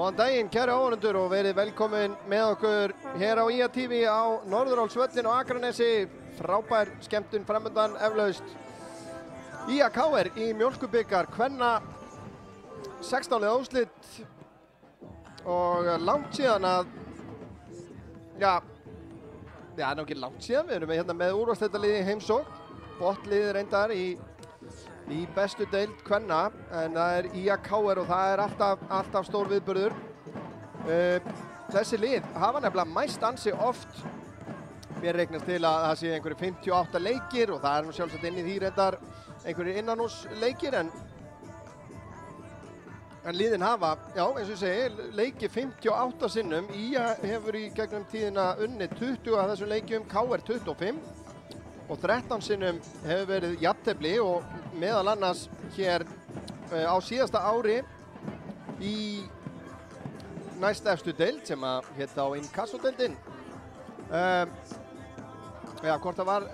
Góðan daginn, kæru áhorfendur og verið velkomin með okkur hér á IA TV á Norðurálsvöllin á Akranesi. Frábær skemmtun framundan eflaust. IA KR í Mjólkurbikar kvenna 16. liða úrslit og langt síðan að nú ekki langt síðan, við erum hérna með úrvalsdeildarliði í heimsókn. Botliðið reyndar í bestu deild kvenna, en það er IA KR og það er alltaf stór viðburður. Þessi lið hafa nefnilega mæst ansi oft. Mér reiknast til að það sé einhverjir 58 leikir og það er nú sjálfsagt inn í því reyndar einhverjir innanhúsleikir, en liðin hafa, eins og ég segi, leikið 58 sinnum. IA hefur í gegnum tíðina unnið 20 af þessum leikjum, KR 25. Og 13 sinnum hefur verið jafntefli og meðal annars hér á síðasta ári í næst efstu deild sem að hét á Inkasso-deildin. Hvort það var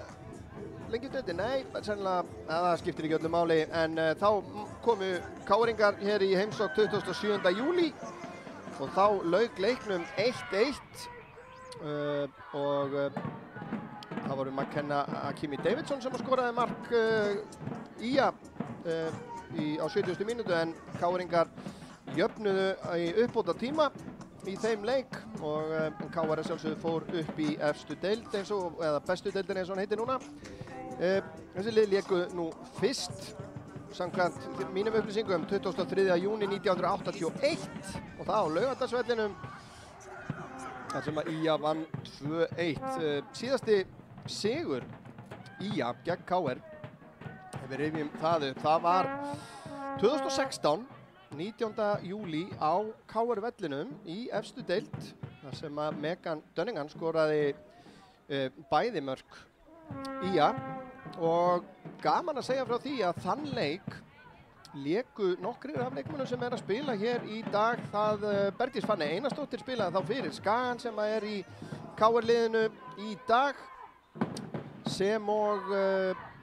lengjudeildin? Nei, sennilega, það skiptir ekki öllu máli. En þá komu KR-ingar hér í heimsókn 27. júlí og þá lauk leiknum 1-1 og það voru McKenna Akimi Davidson sem skoraði mark IA á 70. mínútu, en KR-ingar jöfnuðu í uppbóta tíma í þeim leik og KR sjálfsögðu fór upp í efstu deild eða bestu deildin eins og hann heitir núna. Þessi lið léku nú fyrst samkvæmt mínum upplýsingum 23. júní 1981 og það á Laugardalsvellinum þar sem að IA vann 2-1. Síðasti sigur IA gegn KR, ef við rifjum það upp, það var 2016, 19. júlí á KR-vellinum í efstu deild, þar sem að Megan Dunningham skoraði bæði mörk IA og gaman að segja frá því að þann leik léku nokkrir af leikmönnum sem að spila hér í dag. Það Bergdís Fanney Einarsdóttir spilaði þá fyrir Skagan sem að í KR-liðinu í dag, sem og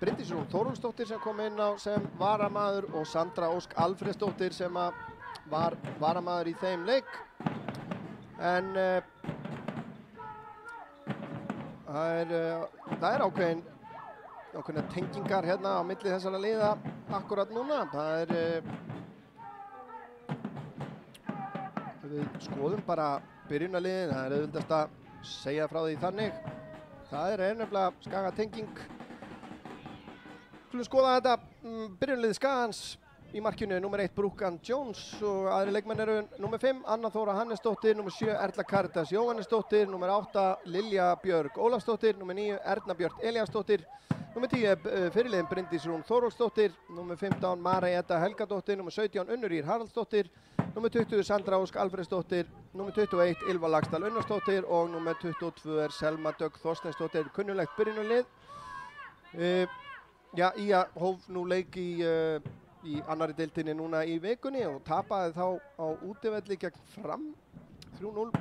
Bryndís Rún Þórólfsdóttir sem kom inn á sem varamaður og Sandra Ósk Alfreðsdóttir sem var varamaður í þeim leik. En það er ákveðna tengingar hérna á milli þessara liða akkurat núna. Það við skoðum bara byrjunarliðin, það er auðvitað að segja frá því þannig. Það er nefnilega Skaga-tenging. Skulum skoða þetta byrjunarlið Skagans. Í markinu nummer 1 Brookan Jones og aðri leikmenn eru nummer 5 Anna Þóra Hannesdóttir, nummer 7 Erla Karitas Jóhannesdóttir, nummer 8 Lilja Björg Ólafsdóttir, nummer 9 Erna Björk Elíasdóttir, nummer 10 fyrirliðin Bryndís Rún Þórólfsdóttir, nummer 15 Marey Edda Helgadóttir, nummer 17 Unnur Ýr Haraldsdóttir, nummer 20 Sandra Ósk Alfreðsdóttir, nummer 21 Ylva Laxdal Unnarsdóttir og nummer 22 er Selma Dögg Þorsteinsdóttir. Kunnulegt byrjunarlið. IA hóf nú leik í annari deildinni núna í vikunni og tapaði þá á útivelli gegn Fram 3-0.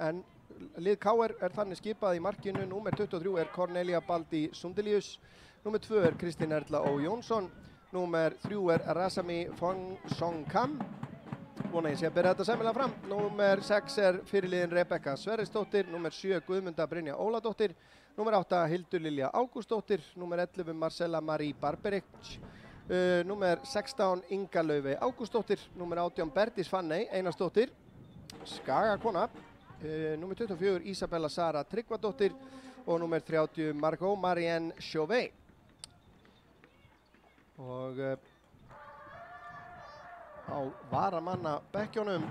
En lið KR er þannig skipað í markinu. Númer 23 er Cornelia Baldi Sundelius, númer 2 er Kristín Erla Ó Jónsson, númer 3 er Rasami Fong Song Kam, vona ég sé að byrja þetta sæmilega fram, númer 6 er fyrirliðin Rebekka Sverrisdóttir, númer 7 Guðmunda Brynja Óladóttir, númer 8 Hildur Lilja Ágústsdóttir, númer 11 Marcella Marie Barberic, númer 16 Inga Laufey Ágústsdóttir, númer 18 Bergdís Fanney Einarsdóttir, Skagakona, númer 24 Isabella Sara Tryggvadóttir og númer 30 Margot Marianne Chauvet. Og á varamanna bekkjónum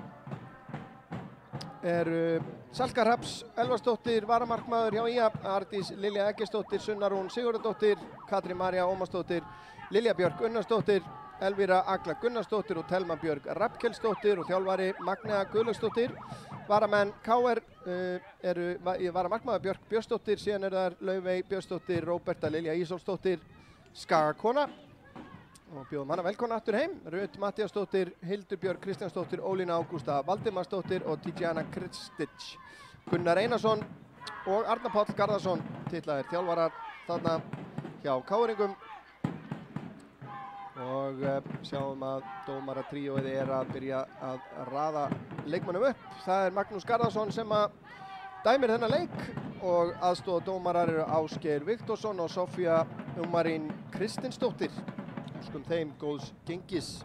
eru Salka Hrafns Elvarsdóttir, varamarkmaður hjá IA, Ardís Lilja Eggertsdóttir, Sunna Rún Sigurðardóttir, Katrín María Ómarsdóttir, Lilja Björk Unnarsdóttir, Elvíra Agla Gunnarsdóttir og Telma Björg Rappkelsdóttir og þjálfari Magnea Guðlaugsdóttir. Varamenn KR eru varamarkmaður Björk Björnsdóttir, síðan eru þar Laufey Björnsdóttir, Róberta Lilja Ísólfsdóttir, Skagakona. Og bjóðum hana velkona aftur heim. Rut Mattíasdóttir, Hildur Björg Kristjánsdóttir, Ólína Ágústa Valdimarsdóttir og Tijana Kristic. Gunnar Einarsson og Arnar Páll Garðarsson titlaðir þjálfarar þarna hjá KR-ingum. og sjáum að dómaratríóið að byrja að raða leikmönnum upp. Það Magnús Garðarsson sem að dæmir þennan leik og aðstoðardómarar eru Ásgeir Viktorsson og Sofía Umarín Kristinsdóttir. Óskum þeim góðs gengis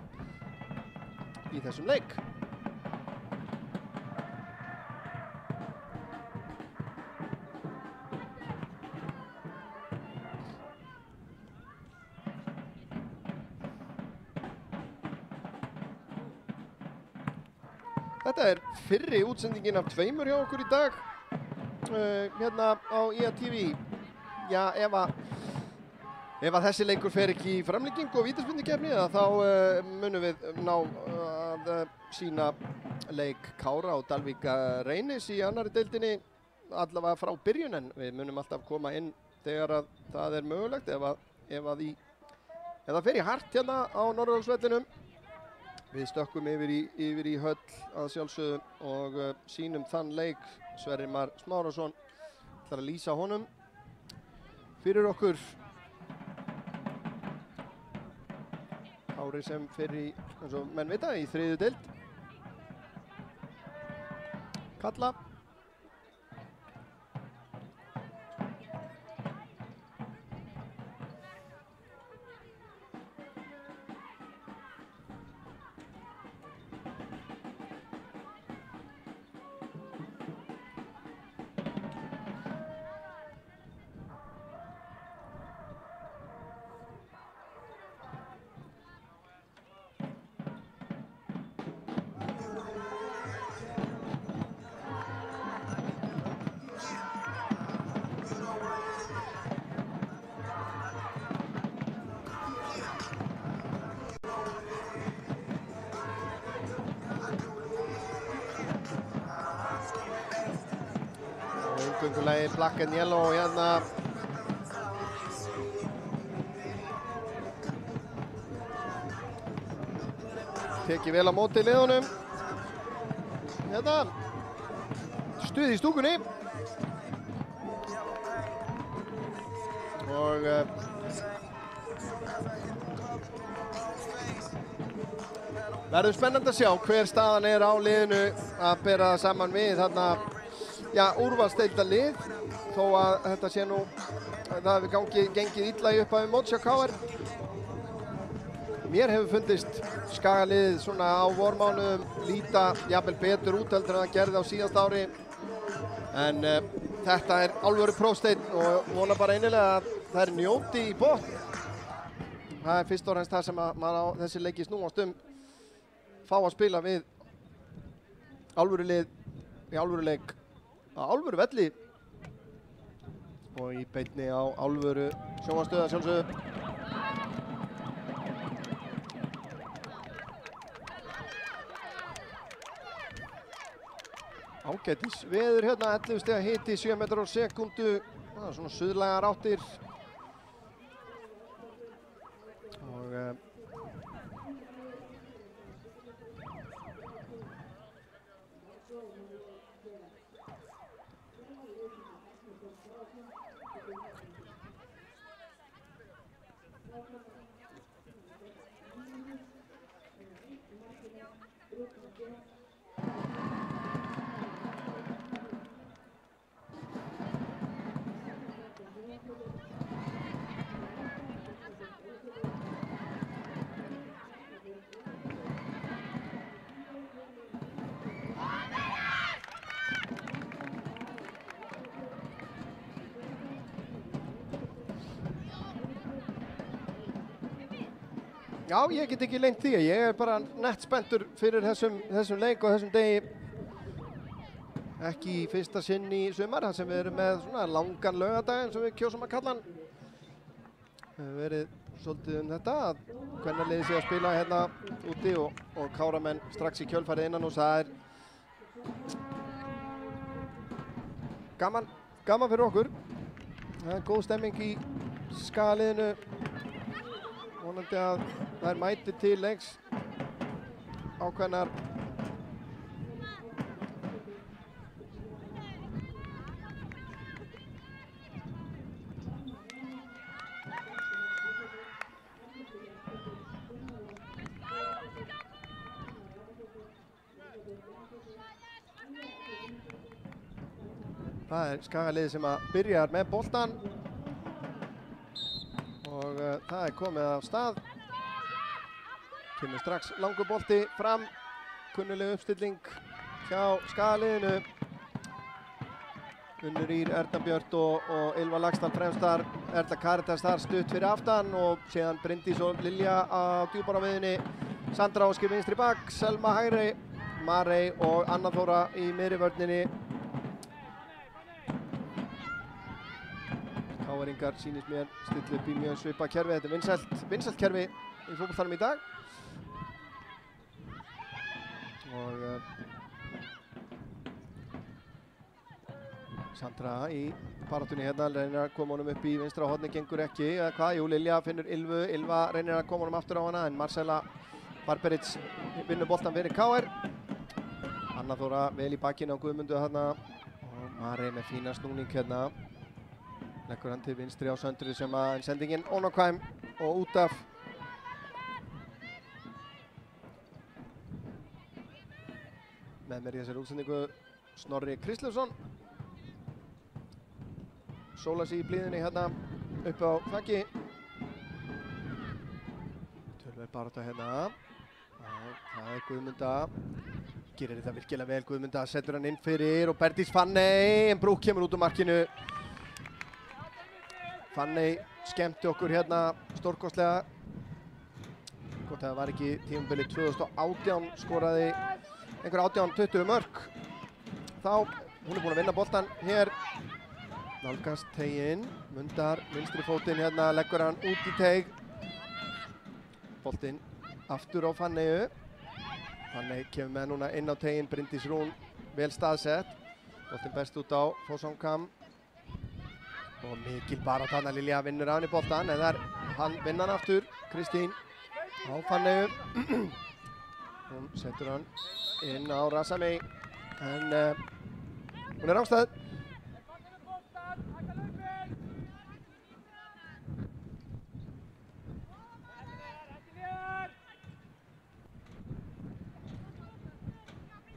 í þessum leik. Þetta fyrri útsendingin af tveimur hjá okkur í dag hérna á IATV. Já, ef að þessi leikur fer ekki í framlengingu og vítaspyrnukeppni þá munum við ná að sýna leik Kára og Dalvík Reynis í annarri deildinni allavega frá byrjun, en við munum alltaf koma inn þegar að það mögulegt ef það fer í hart hérna á Norðurálsvellinum. Við stökkum yfir í höll að sjálfsögðu og sýnum þann leik. Sverrir Mar Smárásson ætlar að lýsa honum fyrir okkur. Kári sem fer í, eins og menn vita, í þriðju deild. Kalla. Eingöngulagi Black and Yellow hérna. Tekið vel á móti liðunum. Hérna. Stuð í stúkunni. Og verður spennandi að sjá hver staðan á liðinu að bera það saman við þarna. Já, úrvalsdeildarlið, þó að þetta sé nú, það hefur gengið illa í upphafi móts hjá KR. Mér hefur fundist Skagaliðið svona á vormánuðum líta jafnvel betur út heldur en það gerði á síðasta ári. En þetta alvöru prófsteinn og vona bara innilega að það njóti í botn. Það fyrst og fremst það sem að maður á þessi leiki snúast fá að spila við alvöru lið í alvöru leik. Á alvöru velli og í beinni á alvöru sjónvarpsstöð að sjálfsögðu. Ágætis veður hérna, 11 stiga hiti, 7 metrar á sekúndu. Það svona suðlægar áttir. Og já, ég get ekki leynt því að ég bara nett spenntur fyrir þessum leik og þessum degi. Ekki í fyrsta sinn í sumar, þar sem við erum með svona langan laugardag eins og við kjósum að kalla hann. Það hefur verið svolítið þetta að kvennaliðið sé að spila hérna úti og Káramenn strax í kjölfarið innan og það gaman fyrir okkur. Það góð stemming í Skagaliðinu. Vonandi að það mæti til leiks ákveðnar Það Skagaliðið sem að byrjar með boltan og það komið af stað. Kemur strax langur bolti fram, kunnuleg uppstilling hjá Skagaliðinu. Unnur Ýr, Erna Björt og Ylva Laxdal fremstar, Erla Karitas þar stutt fyrir aftan og síðan Bryndís og Lilja á djúpáramiðjunni. Sandra Óskir vinstri bak, Selma hægri, Marey og Anna Þóra í miðri vörninni. KR-ingar sýnist mér stilla upp í mjög svipað kerfi. Þetta er vinsælt kerfi í fótboltanum í dag. Og Sandra í baráttunni hérna, reynir að koma honum upp í vinstra horni, gengur ekki. Hvað? Jú, Lilja finnur Ylvu, Ylva reynir að koma honum aftur á hana en Marcela Barberic vinnur boltan fyrir KR. Anna Þóra vel í bakkinu á Guðmundu hérna og Marey með fína snúning hérna. Leggur hann til vinstri á Söndru sem að sendingin ónákvæm og út af. Með mér í þessari útsendingu Snorri Kristlefsson. Sólar sig í blíðunni hérna upp á þakki. Tölver barátta hérna. Það er Guðmunda. Gerir þetta virkilega vel Guðmunda, setur hann inn fyrir og Berdís Fanney, en Brúk kemur út úr markinu. Fanney skemmti okkur hérna stórkostlega. Gott að það var ekki tímabilið 2018, skoraði einhver 18-20 mörk. Þá, hún er búin að vinna boltan hér. Nálgast teiginn, Mundar vinstri fótinn hérna, leggur hann út í teig. Boltinn aftur á Fanneyu. Fanney kemur með núna inn á teiginn, Bryndís Rún vel staðsett. Boltinn best út á Fossongkam. Og mikil barátta þarna, Lilja vinnur á hann í boltan, eða hann vinna hann aftur. Kristín á Fanneyu. Hún setur hann inn á Razami, en hún er ástæð.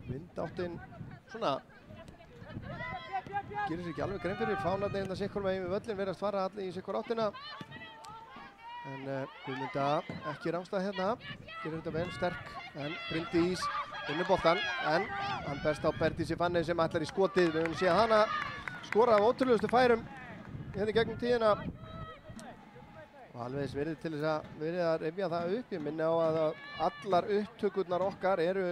Vindáttin svona gerir sér ekki alveg grein fyrir, fánarnir hérna sikkur megin við völlin verðast fara allir í sikkur áttina. En Guðmunda ekki rángstað hérna, gerir þetta vel sterk, en Bryndís vinnur boltan, en hann berst á Berdísi Fanney sem ætlar í skotið. Við höfum séð hana skora af ótrúlegustu færum hérna í gegnum tíðina. Og alveg verið til þess að rifja það upp. Ég minni á að allar upptökurnar okkar er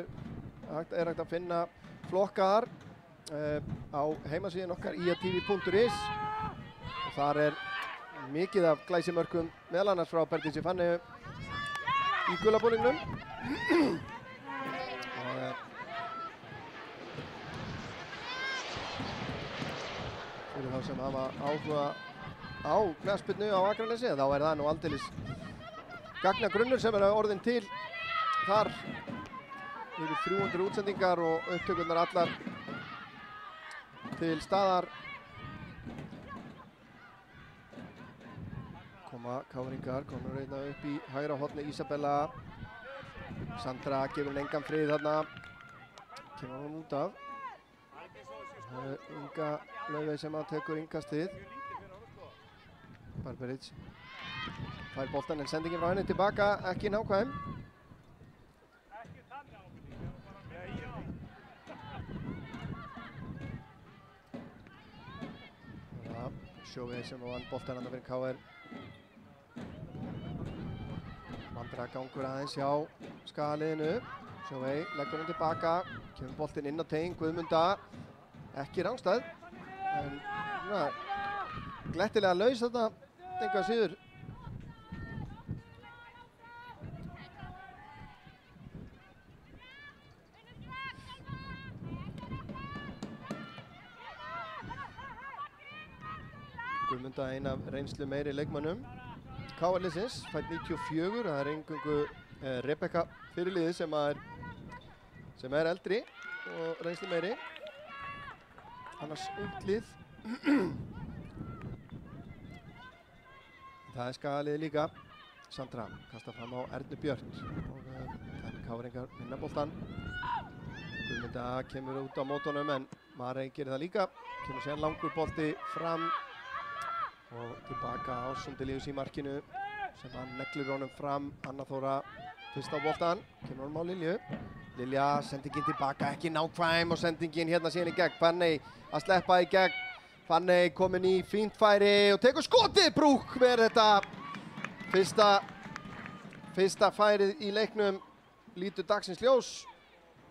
hægt að finna flokkaðar á heimasíðin okkar iatv.is og þar er mikið af glæsimörkum meðal annars frá Berdísi Fanney í gulabúningnum. Fyrir þá sem hafa áhuga á knattspyrnu á Akranesi, þá er það nú aldeilis gagnagrunnur sem er orðinn til þar. Yfir 300 útsendingar og upptökurnar allar til staðar. Koma KR-ingar, komur reyna upp í hægra horni Isabella. Sandra gefur henni engan frið þarna. Kemur hún út af. Inga Laufey sem að tekur innkastið. Barberic fær boltan en sendingin frá henni tilbaka, ekki nákvæm. Sjóvei sem vann boltan fyrir KR. Vandra gangur aðeins hjá Skagaliðinu. Sjóvei leggur hann tilbaka, kemur boltinn inn á teiginn, Guðmunda ekki rángstæð, en glettilega laus þetta engu að síður. Guðmunda ein af reynslu meiri leikmönnum KR-liðsins, fædd 94, það er eingöngu Rebekka fyrirliði sem er eldri og reynslu meiri. Annars ungt lið. Það er Skagaliðið líka. Sandra kastar fram á Ernu Björt og þannig KR-ingar vinna boltan. Guðmunda kemur út á mótunum en Marey gerir það líka. kemur sér langur bolti fram og tilbaka Ásundilíus í markinu sem hann neglir honum fram. Anna Þóra fyrst á boltan, kemur honum á Lilju. Lilja, sendingin tilbaka, ekki nákvæm og sendingin hérna síðan í gegn. Fanney að sleppa í gegn. Fanney komin í fínt færi og tekur skotið. Brúk með þetta fyrsta færið í leiknum lítur dagsins ljós.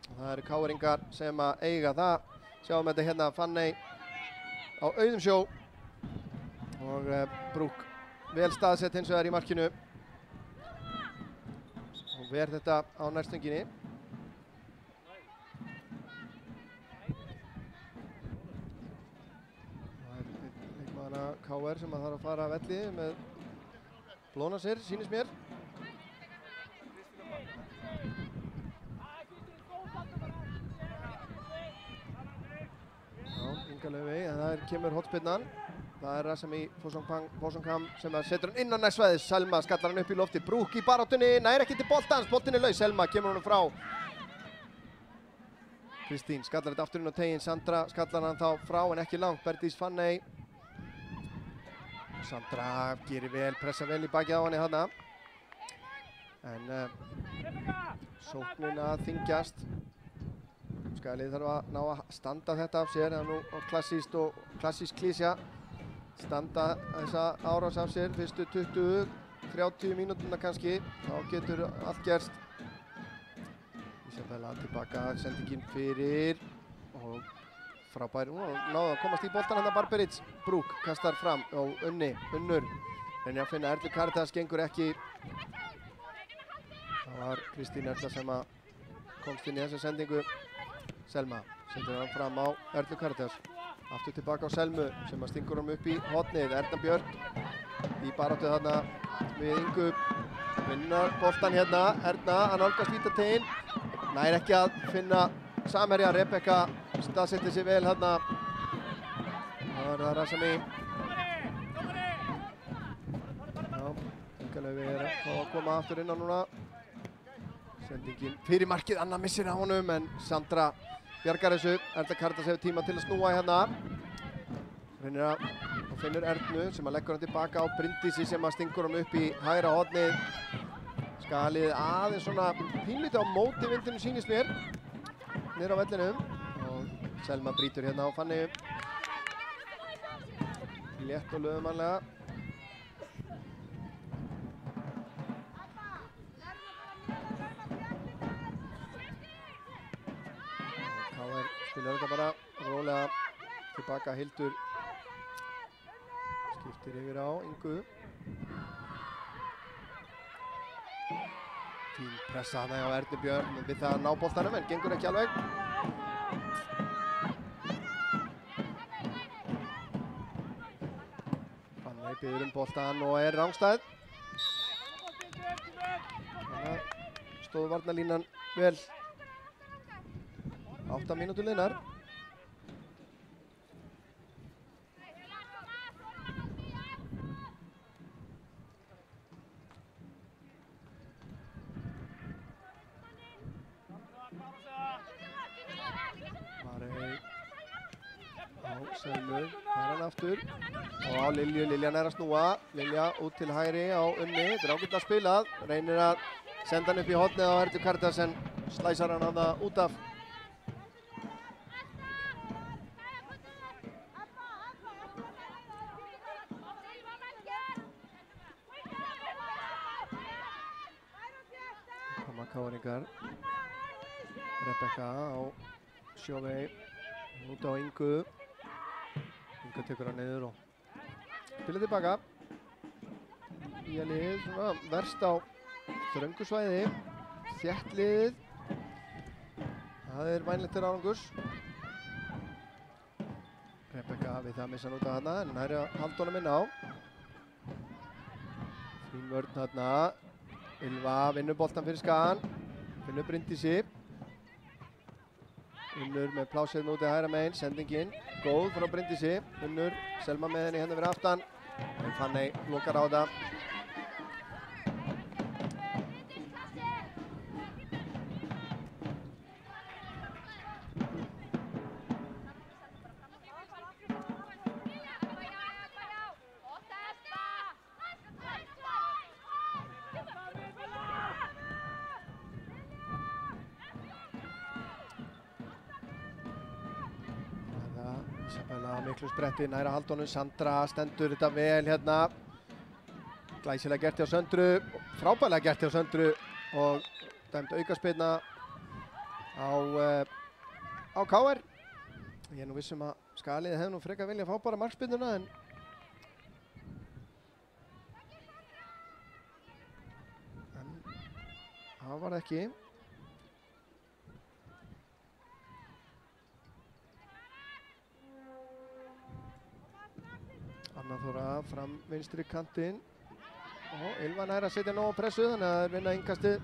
Það eru KR-ingar sem að eiga það. Sjáum þetta hérna, Fanney á auðum sjó og Brúk vel staðsett hins vegar í markinu og ver þetta á nærstunginni. Það er leikmaðurna KR sem að þarf að fara að velli með blóna sér, sýnist mér. Inga Laufey, en það kemur hornspyrnan. Það er Razami Fossongkham sem setur hann inn á nærsvæðis. Selma skallar hann upp í lofti. Brúk í baráttunni, nær ekki til boltans. Boltinn er laus. Selma kemur honum frá. Kristín skallar þetta aftur inn á teginn. Sandra skallar hann þá frá en ekki langt. Berdís Fanney. Sandra gerir vel, pressa vel í baki á henni þarna. En sóknin að þyngjast. Skagaliðið þarf að ná að standa þetta af sér. Það er nú klassísk klísja. Standa þessa árás af sér fyrstu 20-30 mínútuna kannski. Þá getur allt gerst. Isabella tilbaka, sendingin fyrir og frábær. Náðu að komast í boltan hann að Barbaric. Brúk kastar fram og Unnur. Reynir að finna Erlu Caritas, gengur ekki. Það var Kristín Erla sem að komst inn í þessa sendingu. Selma sendur hann fram á Erlu Caritas. Aftur tilbaka á Selmu sem að stingur hann upp í hornið. Erna Björk í baráttu þarna við Ingu. Vinnar boltan hérna. Erna að nálgast vítateginn. Nær ekki að finna samherja. Rebekka staðsetti sig vel þarna. Það var það Razami. Já, Inga Laufey er að koma aftur inn á núna. Sendingin fyrir markið. Anna missir á honum en Sandra bjargar þessu. Erla Caritas hefur tíma til að snúa hérna. Reynir að finnur Ernu sem að leggur hann tilbaka á Bryndísi sem að stingur hann upp í hægra hornið. Skagaliðið aðeins svona pínlítið á móti vindinum sýnist mér. Niður á vellinum. Og Selma brýtur hérna á Fanney. Létt og lögumannlega. Spilar þetta bara rólega tilbaka. Hildur skiptir yfir á Ingu. Fín pressa hana á Ernu Björn við það að ná boltanum en gengur ekki alveg. Fanney biður boltan og er rangstæð. Þannig stóð varnarlínan vel. 8 mínútur liðnar. Marey á Selmu, fær hann aftur og á Lilju. Liljan er að snúa. Lilja út til hægri á Unni. Þetta er ágætlega spilað. Reynir að senda hann upp í hornið á Erlu Caritas en slæsar hann hana út af. KR-ingar. Rebekka á Sjóvei. Út á Ingu. Ingu tekur hann niður og spilar tilbaka. Nýja liðið svona verst á þröngu svæði. Þétt liðið. Það er vænlegt til árangurs. Rebekka við það að missa hann út af þarna en hann er að halda honum inn á. Fín vörn þarna. Ylva vinnur boltan fyrir Skagan. Finnur Bryndísi. Unnur með plásið nútið hægra megin. Sendingin góð frá Bryndísi. Unnur, Selma með henni hérna fyrir aftan. En Fanney lokar á það. miklu spretti, næra haldunum, Sandra stendur þetta vel hérna. Glæsilega gert hjá Söndru, frábærlega gert hjá Söndru og dæmt aukaspyrna á KR. Ég er nú vissum að Skaliði hefði nú frekar vilja að fá bara markspyrnuna en það var það ekki. Anna Þóra fram vinstri kantinn og Ylva nær að setja nóg á pressu þannig að það er vinna innkastið.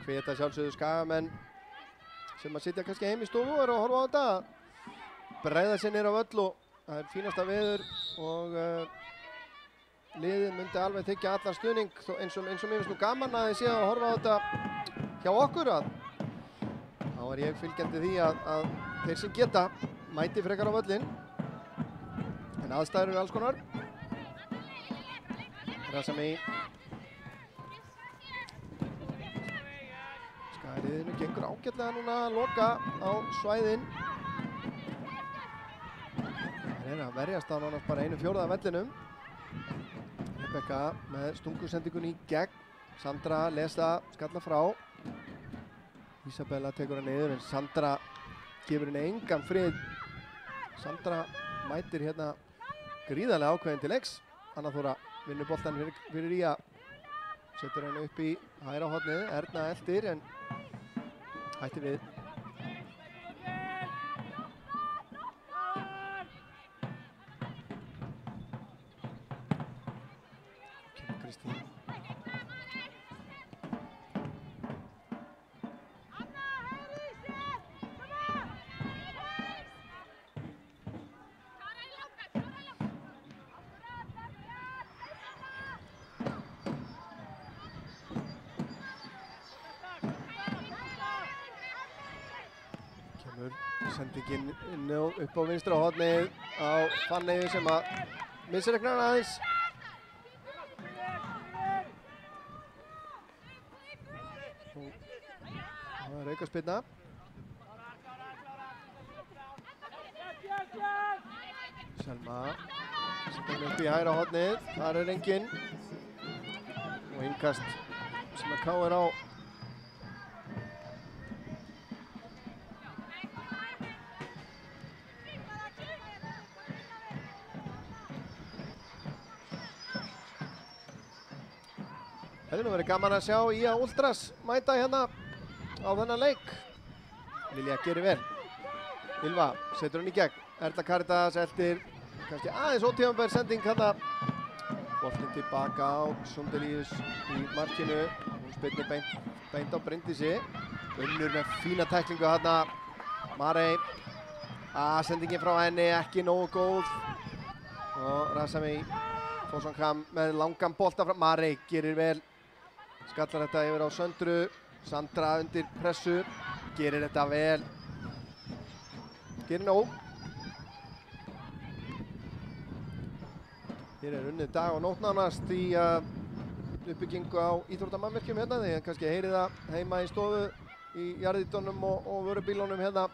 Hveta sjálfsögðu Skagamenn sem að sitja kannski heim í stofu og eru að horfa á þetta að bregða sér niður á völl og það er fínasta veður og liðið myndi alveg þykja allan stuðning eins og mér finnst nú gaman að þið séu að horfa á þetta hjá okkur að þá er ég fylgjandi því að þeir sem geta mæti frekar á völlinn en aðstæður eru alls konar. Rasami Skagaliðinu gengur ágætlega núna að loka á svæðin. Það er að verjast á nánast bara 1/4 af vellinum. Rebekka með stungusendingunni í gegn. Sandra lesa, skalla frá. Isabella tekur hann niður en Sandra gefur henni engan frið. Sandra mætir hérna gríðarlega ákveðin til leiks. Anna Þóra vinnur boltan fyrir Ía. Setur hann upp í hægra hornið. Erna eldir en hætti við. Kemur Kristín. Sendingin upp á vinstra hornið á Fanneyju sem að misreiknar hann aðeins. Það er aukaspyrna. Selma setur hann upp í hægra hornið. Þar er enginn. Og innkast sem að KR á. Það hefði nú verið gaman að sjá Ía Ultras mæta hérna á þennan leik. Lilja gerir vel. Ylva setur hann í gegn. Erla Karitas eldir kannski aðeins ótímabær sending hérna. Boltinn tilbaka á Sundelíus í markinu. Hún spyrnir beint á Bryndísi. Unnur með fína tæklingu hérna. Marey. Sendingin frá henni ekki nógu góð. Og Rasami Fossonkham með langan bolta frá Marey gerir vel. Skallar þetta yfir á Söndru. Sandra undir pressu. Gerir þetta vel. Gerir nóg. Hér er unnið dag og nótt nánast í uppbyggingu á íþróttamannvirkjum hérna. Þið kannski heyrið það heima í stofu í jarðítunum og vörubílunum hérna.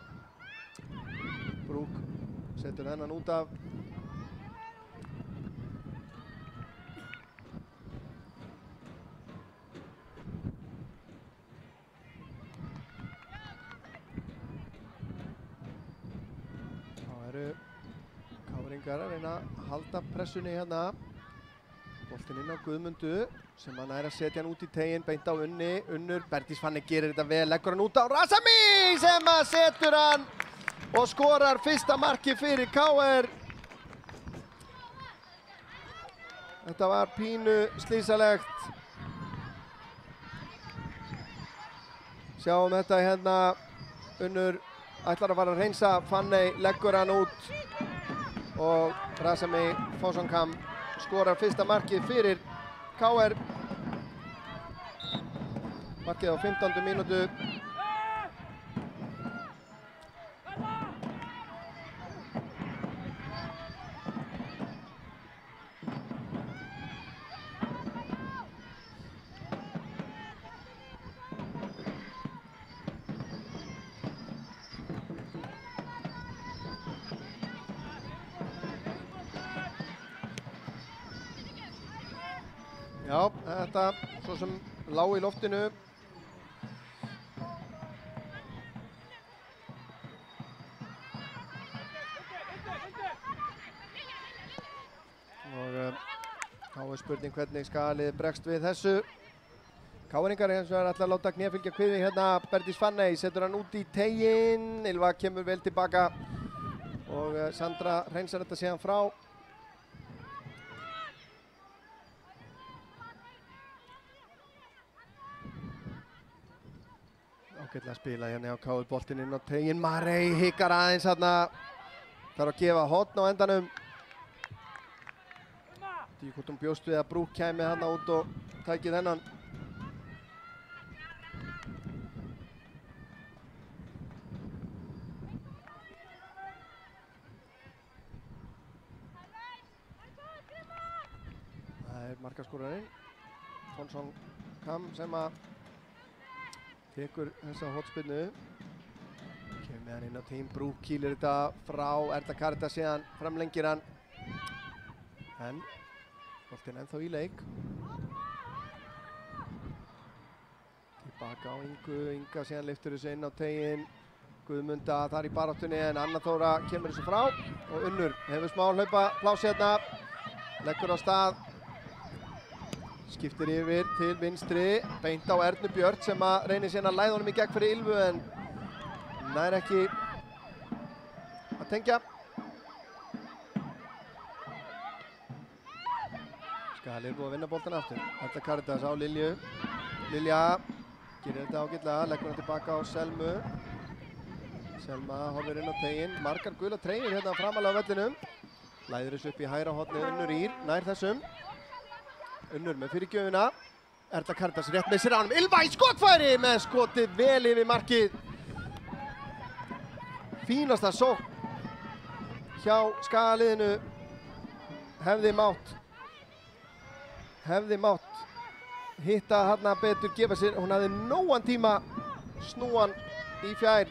Brúk setur hennan út af. Káringar að reyna að halda pressunni hérna. Boltinn inn á Guðmundu sem hann er að setja hann út í teginn beint á Unni. Unnur, Bergdís Fanny gerir þetta vel, leggur hann út á Rasami sem að setur hann og skorar fyrsta marki fyrir KR. Þetta var pínu slísalegt. Sjáum þetta hérna. Unnur ætlar að fara að reynsa, Fanny leggur hann út og Rasami Fossonkham skorar fyrsta markið fyrir KR. Markið á 15. mínútu. Já, þetta svo sem lá í loftinu. Og þá spurning hvernig Skagalið bregst við þessu. KR-ingar hins vegar ætla að láta knésfylgja kviði hérna. Berdís Fanney setur hann út í teiginn. Ylva kemur vel tilbaka og Sandra hreinsar þetta síðan frá. Ágætlega spila hérna á KR boltinn inn á teiginn. Marey hikar aðeins hérna. Þarf að gefa horn á endanum. Því hvort hún bjóst við að Brúk kæmi hérna út og tæki þennan. Markaskorarinn Tonsson Kam sem að tekur þessa hotspinnu. Kemur með hann inn á teiginn. Brúk kýlir þetta frá Erla Karita síðan framlengir hann. En boltinn ennþá í leik. Tilbaka á Ingu. Inga síðan lyftur þessu inn á teiginn. Guðmunda þar í baráttunni en Anna Þóra kemur þessu frá. Og Unnur hefur smá hlaupa plási hérna. Leggur á stað. Skiptir yfir til vinstri, beint á Ernu Björt sem að reynir síðan að læða honum í gegn fyrir Ylfu en nær ekki að tengja. Skagalið búið að vinna boltan aftur. Erla Karitas á Lilju. Lilja gerir þetta ágætlega, leggur hann tilbaka á Selmu. Selma horfir inn á teiginn. Margar gula treyjur hérna framalega á vellinum. Læðir þessu upp í hægra horni. Unnur Ír nær þessum. Unnur með fyrirgjöfina. Erla Karitas rétt með sér á honum. Ylva í skotfæri með skotið vel yfir markið. Fínasta sókn hjá Skagaliðinu. Hefði mátt hitta hana betur, gefa sér. Hún hafði nógan tíma snúan í fjær.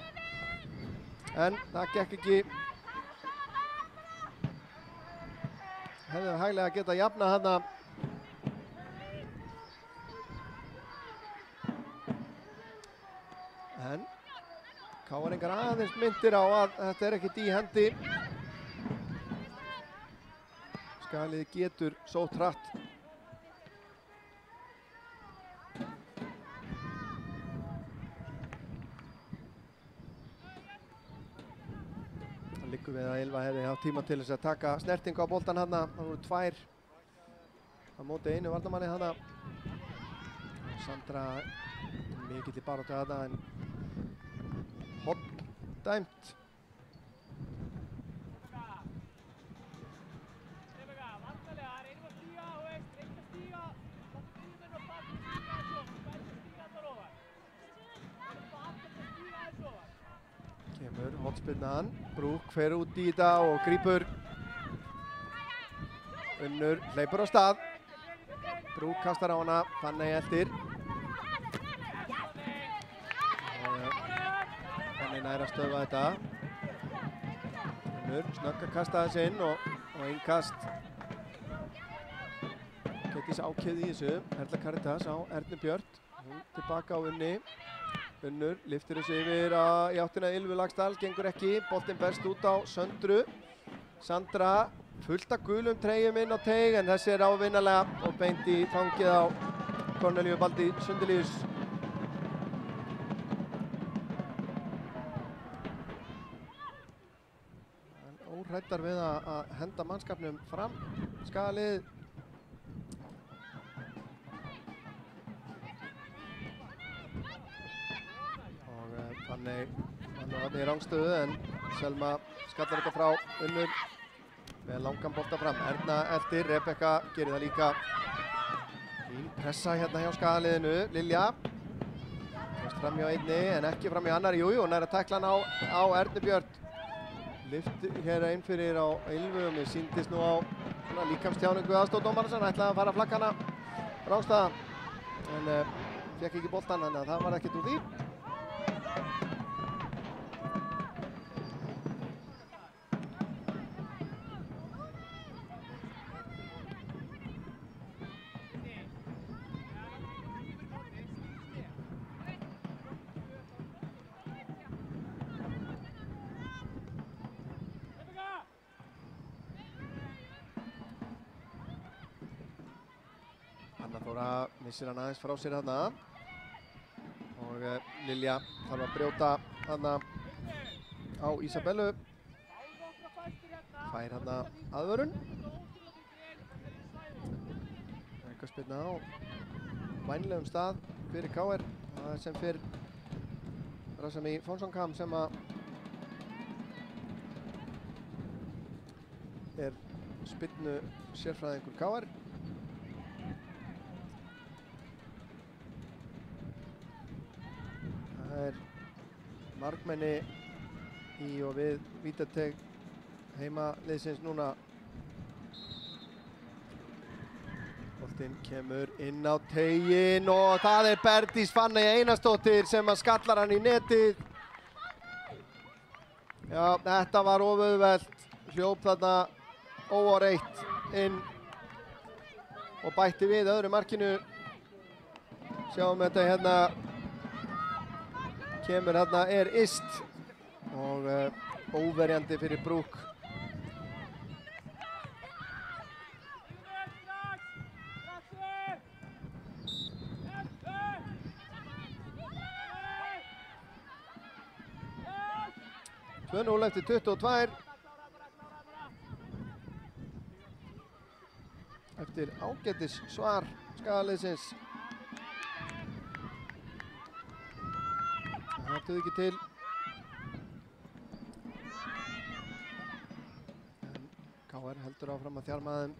En það gekk ekki. Hefði hæglega getað jafnað hana. En KR-ingar aðeins myndir á að þetta er ekkert í hendi. Skagaliðið getur sótt hratt. Það liggur við að Ylva hefði haft tíma til þess að taka snertingu á boltan hana. Það voru tvær á móti einu varnarmanni hana. Sandra mikill í baráttu hana en horn dæmt. Kemur hornspyrnan. Brúk fer út í þetta og grípur. Unnur hleypur á stað. Brúk kastar á hana. Fanney eltir. Nær að stöðva þetta. Unnur snögg að kasta þess inn og innkast. Gettis ákveð í þessu. Erla Karitas á Ernu Björt. Hún tilbaka á Unni. Unnur lyftir þessu yfir í áttina Ylfu Laxdal. Gengur ekki. Boltinn berst út á Söndru. Sandra fullt af gulum treyjum inn á teig en þessi er ávinnalega og beint í fangið á Kornelíu Baldi Sundilíus. Hræddar við að henda mannskapnum fram. Skagalið. Og þannig í rangstöðu en Selma skallar þetta frá Unnur með langan bolta fram. Erna eltir, Rebekka gerir það líka. Fín pressa hérna hjá Skagaliðinu. Lilja fyrst fram hjá einni en ekki fram hjá annari. Jújú, hún er að tækla hann á Ernu Björt. Lyft hér einn fyrir á Ylfu og mér sýndist nú á líkamstjáningu aðstoðardómarans. Hann ætlaði að fara að flagga hana rángstæða en fékk ekki boltan þannig að það var ekkert úr því. Anna Þóra missir hann aðeins frá sér þarna. Og Lilja þarf að brjóta þarna á Ísabellu. Fær þarna aðvörun. Aukaspyrna á vænlegum stað fyrir KR. Það er sem fyrr Rásami Fonsson-Kam sem að er spyrnu sérfræðingur KR. Það er markmenni í og við vítateg heimaliðsins núna. Boltinn kemur inn á teiginn og það er Berdís Fanney Einarsdóttir sem að skallar hann í netið. Já, þetta var of auðvelt. Hljóp þarna óáreitt inn og bætti við öðru markinu. Sjáum þetta hérna. Kemur hérna Ist og óverjandi fyrir Brúk. Tvö 0 eftir 22. Eftir ágætis svar skagaliðsins. Það hættuði ekki til. En KR heldur áfram að þjarma þeim.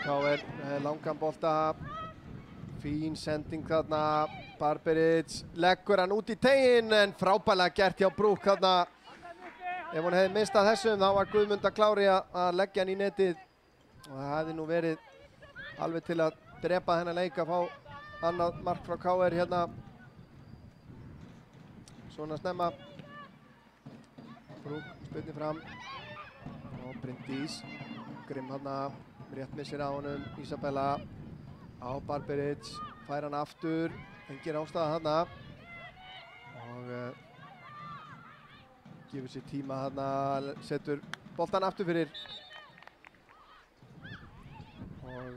KR langan bolta, fín sending þarna, Barbaric leggur hann út í teiginn en frábærlega gert hjá Brúk þarna. Ef hún hefði mistað þessum þá var Guðmunda klári að leggja hann í netið og það hefði nú verið alveg til að drepa þennan leik að fá annað mark frá KR hérna svona snemma. Brúk spyrnir fram og Bryndís grimm þarna. Rétt missir á honum, Ísabella á Barbaric, fær hann aftur, engin ástæða þarna og gefur sér tíma þarna, setur boltan aftur fyrir og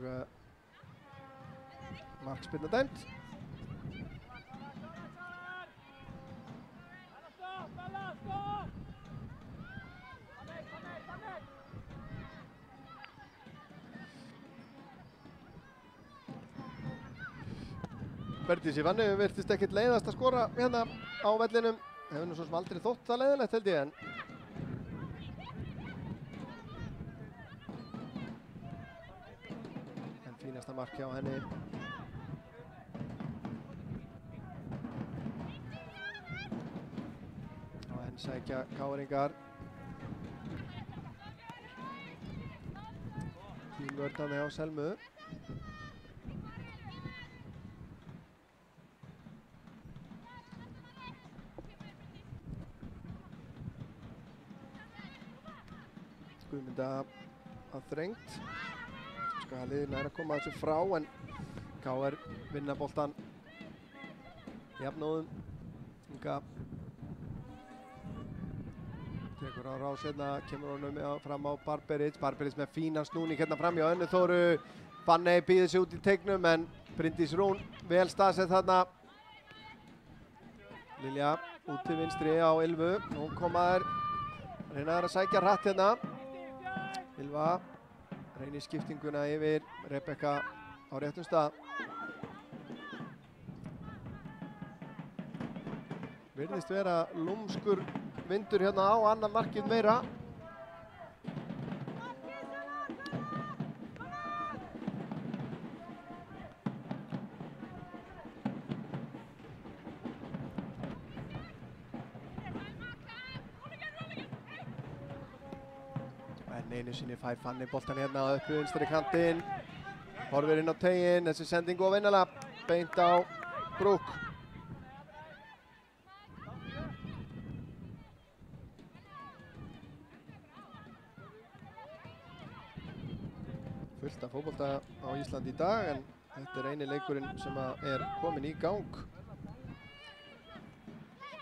markspyrna dæmt. Berdís Fanney virtist ekkert leiðast að skora hérna á vellinum. Hefur nú svo sem aldrei þótt það leiðilegt held ég en fínasta mark hjá henni. Og enn sækja KR-ingar. Fín vörn hjá Selmu. Guðmunda að þrengt. Skagaliðið nær að koma þessu frá en KR vinna boltan jafnóðum. Inga tekur á rás hérna, kemur honum fram á Barbaric. Barbaric með fínan snúning hérna fram hjá Önnu Þóru. Fanney býður sig út í teignum en Bryndís Rún vel staðsett þarna. Lilja út til vinstri á Ylfu. Nú koma þær, reyna að sækja hratt hérna. Ylva reynir skiptinguna yfir Rebekka á réttum stað. Virðist vera lúmskur vindur hérna á annað markið meira. Einu sinni fær Fanney boltan hérna upp við vinstri kantinn. Horfir inn á teiginn, þessi sending og vinnalega beint á Brúk. Fullt af fótbolta á Íslandi í dag en Þetta eini leikurinn sem er komin í gang.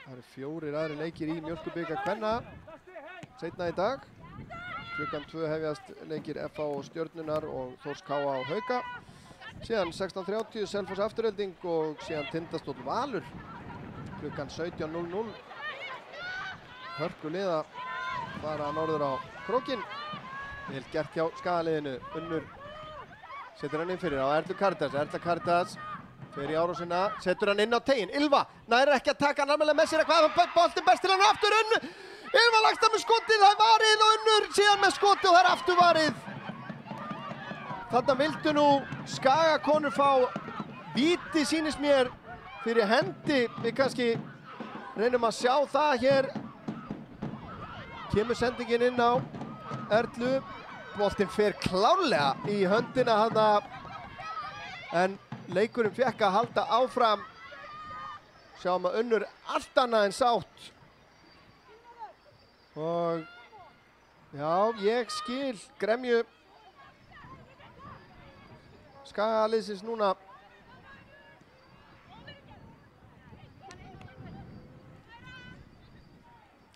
Það eru 4 aðri leikir í Mjólkurbikar kvenna seinna í dag. Klukkan 2 hefjast leikir FH og Stjörnunar og Þórs KA og Hauka. Síðan 16:30 Selfoss Afturelding og síðan Tindastóll Valur klukkan 17:00. Hörkuliða fara norður á krókinn. Vel gert hjá Skagaliðinu. Unnur setur hann inn fyrir á Erlu Karitas. Erla Karitas fer í árásina, setur hann inn á teginn. Ylva nær ekki að taka hann almennilega með sér. Hvað boltinn berst til hann aftur. Ylva lagst það með skotið. Það er varið og Unnur síðan með skotið og það er aftur varið. Þarna vildu nú Skagakonur fá víti sýnist mér fyrir hendi. Við kannski reynum að sjá það hér. Kemur sendingin inn á Erlu. Boltinn fer klárlega í höndina þarna. En leikurinn fékk að halda áfram. Sjáum að Unnur allt annað en sátt. Og já, ég skil gremju Skagaliðsins núna.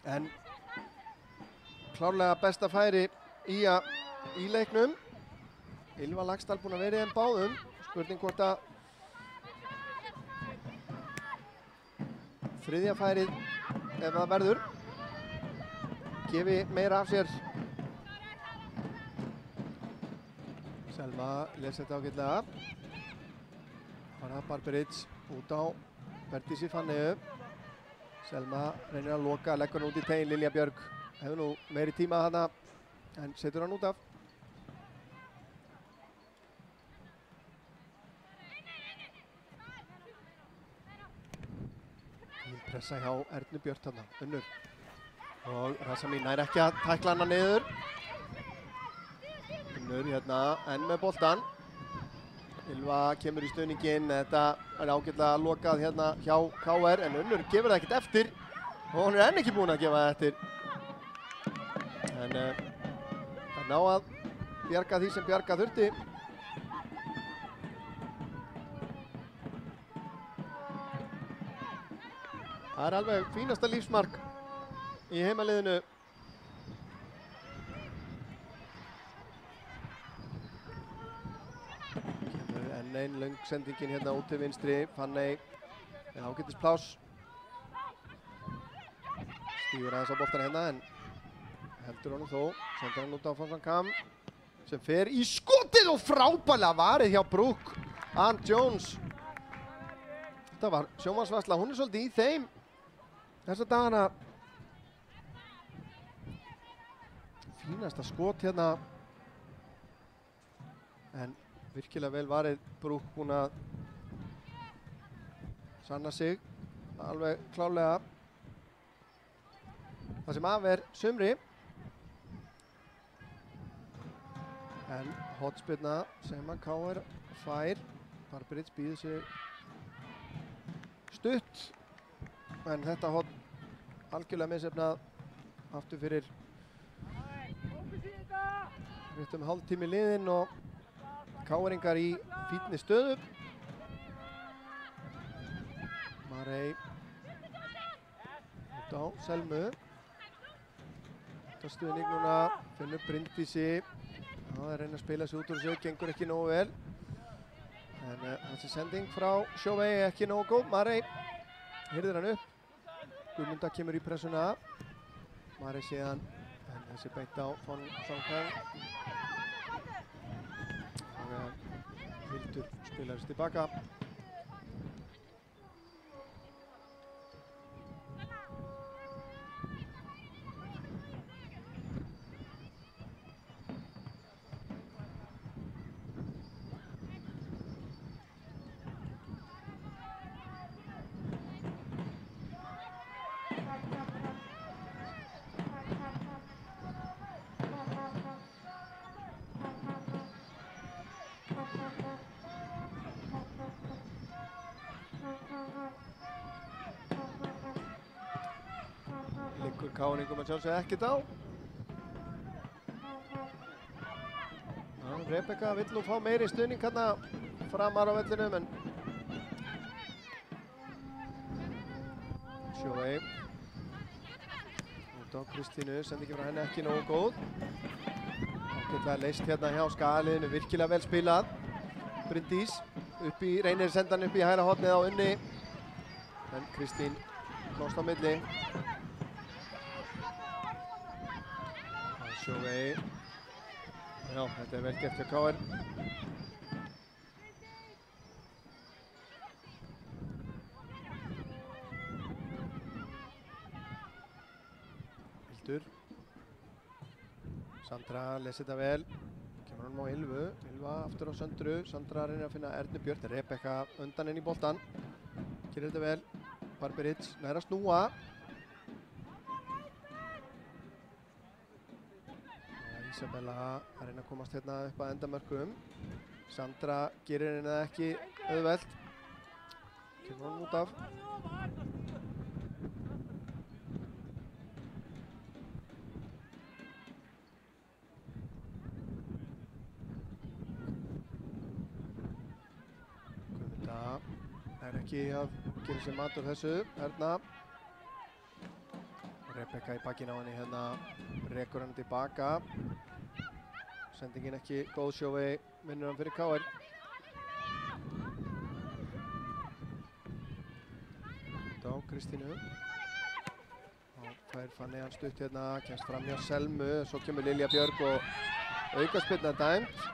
En klárlega besta færi í leiknum. Ylva Laxdal búin að vera í þeim báðum. Spurning hvort að þriðja færið, ef það verður, gefi meira af sér. Selma les þetta ágætlega. Bara Barbaric út á Berdísi Fanneyju. Selma reynir að loka, leggur hann út í teginn. Lilja Björg hefur nú meiri tíma þarna en setur hann út af. Pressa hjá Ernu Björt þarna, Unnur. Og Rasamín nær ekki að tækla hana niður. Unnur hérna enn með boltan. Ylva kemur í stuðninginn. Þetta er ágætlega lokað hérna hjá KR en Unnur gefur það ekkert eftir. Og hún er enn ekki búin að gefa það eftir. En það ná að bjarga því sem bjarga þurfti. Það er alveg fínasta lífsmark í heimaliðinu. Kemur enn ein löng sendingin hérna út til vinstri. Fanney með ágætis pláss. Stígur aðeins á boltana hérna en heldur honum þó. Sendur hann út á Fonsan Kam sem fer í skotið og frábærlega varið hjá Brooke Ann Jones. Þetta var sjónvarpsvarsla. Hún er svolítið í þeim þessa dagana. Fínasta skot hérna. En virkilega vel varið. Brooke búin að sanna sig alveg klárlega. Það sem af er sumri. En hotspyrna sem að KR fær. Barbaric býður sig stutt. En þetta hot algjörlega misefnað aftur fyrir rétt hálftími liðinn og KR-ingar í fínni stöðu. Marey út á Selmu. Þetta stuðning núna finnur Bryndísi. Það er reyna að spila sig út úr þessu, gengur ekki nógu vel. En þessi sending frá Sjóvei ekki nógu góð. Marey hirðir hann upp. Guðmunda kemur í pressuna. Marey síðan, en þessi beint á von Songkang. Og Hildur spilarist tilbaka. Liggur KR-ingum að sjálfsögðu ekkert á. Rebekka vill nú fá meiri stuðning hérna framar á vellinum en Sjóvei út á Kristínu, sendingin frá henni ekki nógu góð. Ágætlega leyst hérna hjá Skagaliðinu, virkilega vel spilað. Bryndís reynir sendan upp í hægra hornið á Unni en Kristín komst á milli. Sjóvei, já þetta vel gert hjá KR. Hildur. Sandra lesi þetta vel. Kemur hann á Ylvu. Ylva aftur á Söndru. Sandra reynir að finna Ernu Björt. Rebekka undan inn í boltan. Gerir þetta vel. Barbaric nær að snúa. Isabella að reyna að komast hérna upp að endamörkum. Sandra gerir henni það ekki auðvelt. Kemur hann út af. Er ekki að gera sér mat úr þessu. Erna. Rebekka í bakinn á henni hérna. Rekur hann tilbaka. Sendingin ekki góð. Sjóvei vinnur hann fyrir KR. Þetta á Kristínu. Og fær Fanny hann stutt hérna. Kemst fram hjá Selmu. Svo kemur Lilja Björg og aukaspyrna dæmt.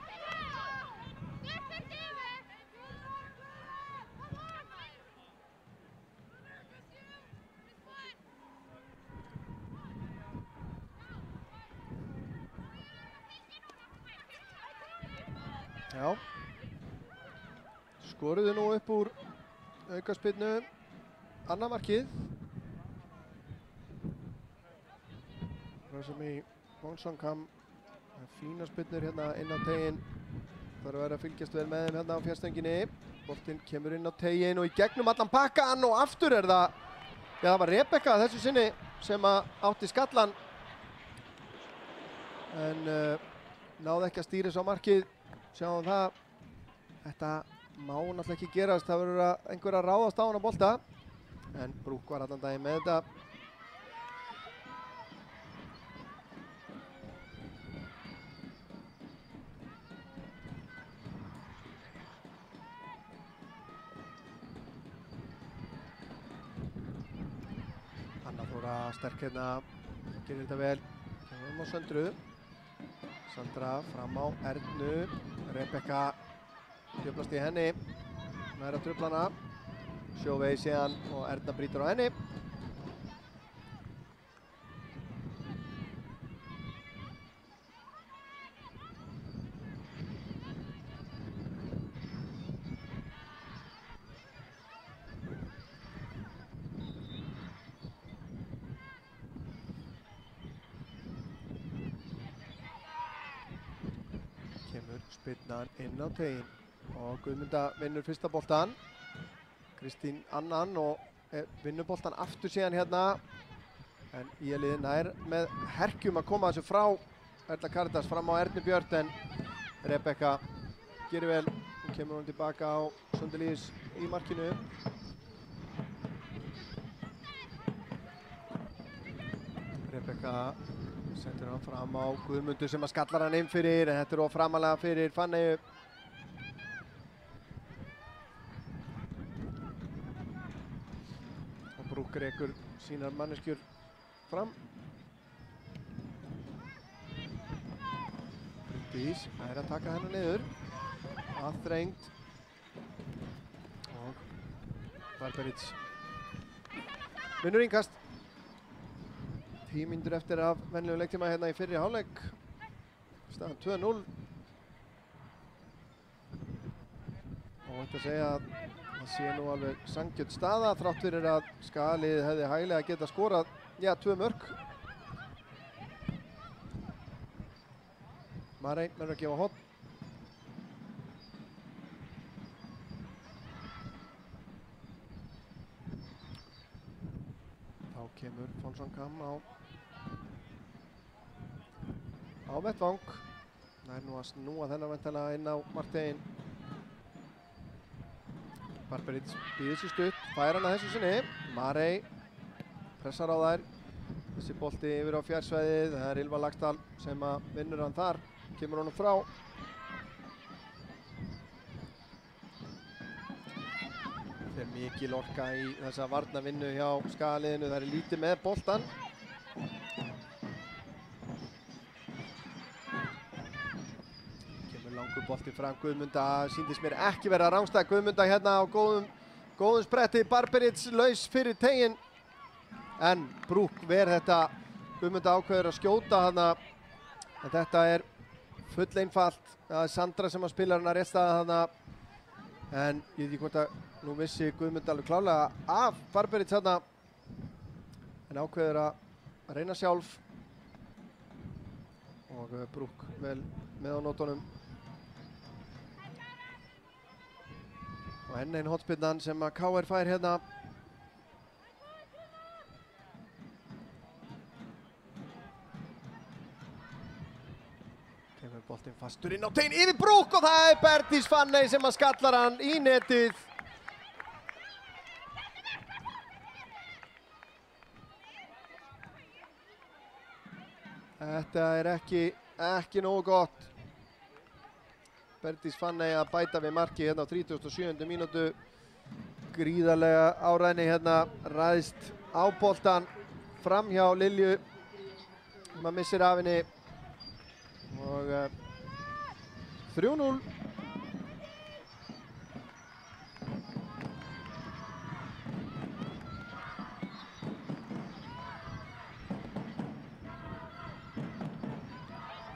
Já, skoruðu nú upp úr aukaspyrnu, annað markið. Rosami Wongsonkam, fína spyrnur hérna inn á teginn. Það er að vera að fylgjast vel með þeim hérna á fjærstönginni. Boltinn kemur inn á teginn og í gegnum allan pakkan og aftur er það, já það var Rebekka þessu sinni sem átti skallan. En náði ekki að stýra svo markið. Sjáum það, þetta má náttúrulega ekki gerast, það verður einhver að ráðast á hann á bolta. En Brúk var allan daginn með þetta. Anna Þóra sterk hérna, gerir þetta vel. Kemur á Söndru. Sandra fram á Ernu. Rebekka djöflast í henni. Nær að trufla hana. Sjóvei síðan og Erna brýtur á henni. Spyrnan inn á teginn og Guðmunda vinnur fyrsta boltan. Kristín annan og vinnur boltan aftur síðan hérna. En Íaliðin nær með herkjum að koma þessu frá Erla Karítas fram á Ernu Björt en Rebekka gerir vel og kemur hún tilbaka á Sundilís í markinu. Rebekka sendur hann fram á Guðmundu sem að skallar hann inn fyrir en þetta er of framalega fyrir Fanneyju. Og Brúk rekur sínar manneskjur fram. Bryndís er að taka hennar niður. Aðþrengt. Og Barbaric vinnur innkast. 10 mínútur eftir af venjulegum leiktíma hérna í fyrri hálfleik. Staðan 2-0. Og þetta að segja að það sé nú alveg sanngjöld staða þrátt fyrir að Skagaliðið hefði hæglega geta skorað, já, 2 mörk. Marey verður að gefa horn. Þá kemur Wongsonkam á vettvang. Það er nú að snúa þennan væntanlega inn á markteginn. Barbaric býður sér stutt, fær hann að þessu sinni. Marey pressar á þær. Þessi bolti yfir á fjársvæðið, það er Ylva Laxdal sem að vinnur hann þar. Kemur honum frá. Það er mikil orka í þessa varnarvinnu hjá Skagaliðinu, það er lítið með boltan. Kemur langur bolti fram Guðmunda, sýndist mér ekki vera rangstæð Guðmunda hérna á góðum spretti, Barbaric laus fyrir teginn. En Brúk ver þetta, Guðmunda ákveður að skjóta hana, en þetta er full einfalt. Það er Sandra sem að spila hana rétt staða hana, en ég veit ekki hvort að nú vissi Guðmund alveg klálega af Barbaric þarna, en ákveður að reyna sjálf og Brúk vel með á nótunum. Og enn einn hornspyrnan sem að KR fær hérna. Kemur boltinn fastur inn á teginn yfir Brúk og það er Bergdís Fanney sem að skallar hann í netið. Þetta er ekki nógu gott. Bergdís Fanney að bæta við marki hérna á 37. mínútu. Gríðarlega áræðni hérna, ræðst á boltan fram hjá Lilju. Maður missir af henni og 3-0.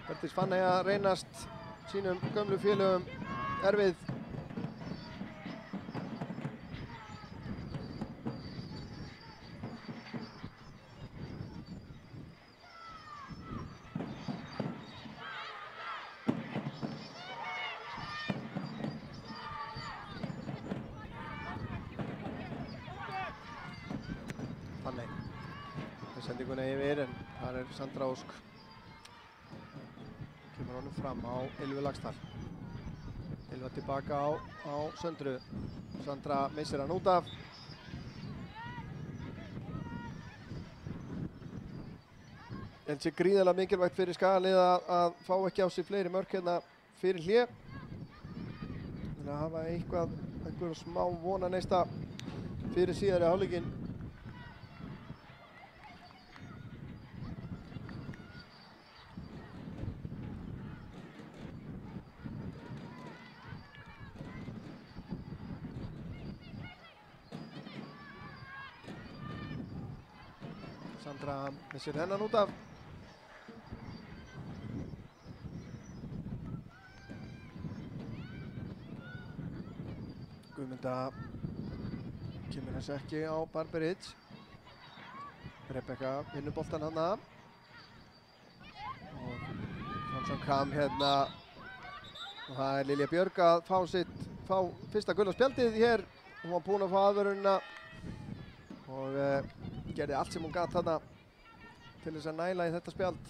Bergdís Fanney að reynast sínum gömlu félögum erfið. Fanney með sendinguna yfir, en þar er Sandra Ósk. Kemur honum fram á Ylvu Laxdal. Ylva tilbaka á Söndru. Sandra missir hann út af. En sé gríðarlega mikilvægt fyrir Skagalið að fá ekki á sig fleiri mörk hérna fyrir hlé. Þannig að hafa einhver smá vona neista fyrir síðari hálfleikinn. Sandra missir hennan út af. Guðmunda kemur þess ekki á Barbaric. Rebekka vinnur boltan hana. Og Fransson Kam hérna. Og það er Lilja Björg að fá fyrsta gula spjaldið hér. Hún var búin að fá aðvörunina. Og gerði allt sem hún gat þarna til þess að næla í þetta spjald.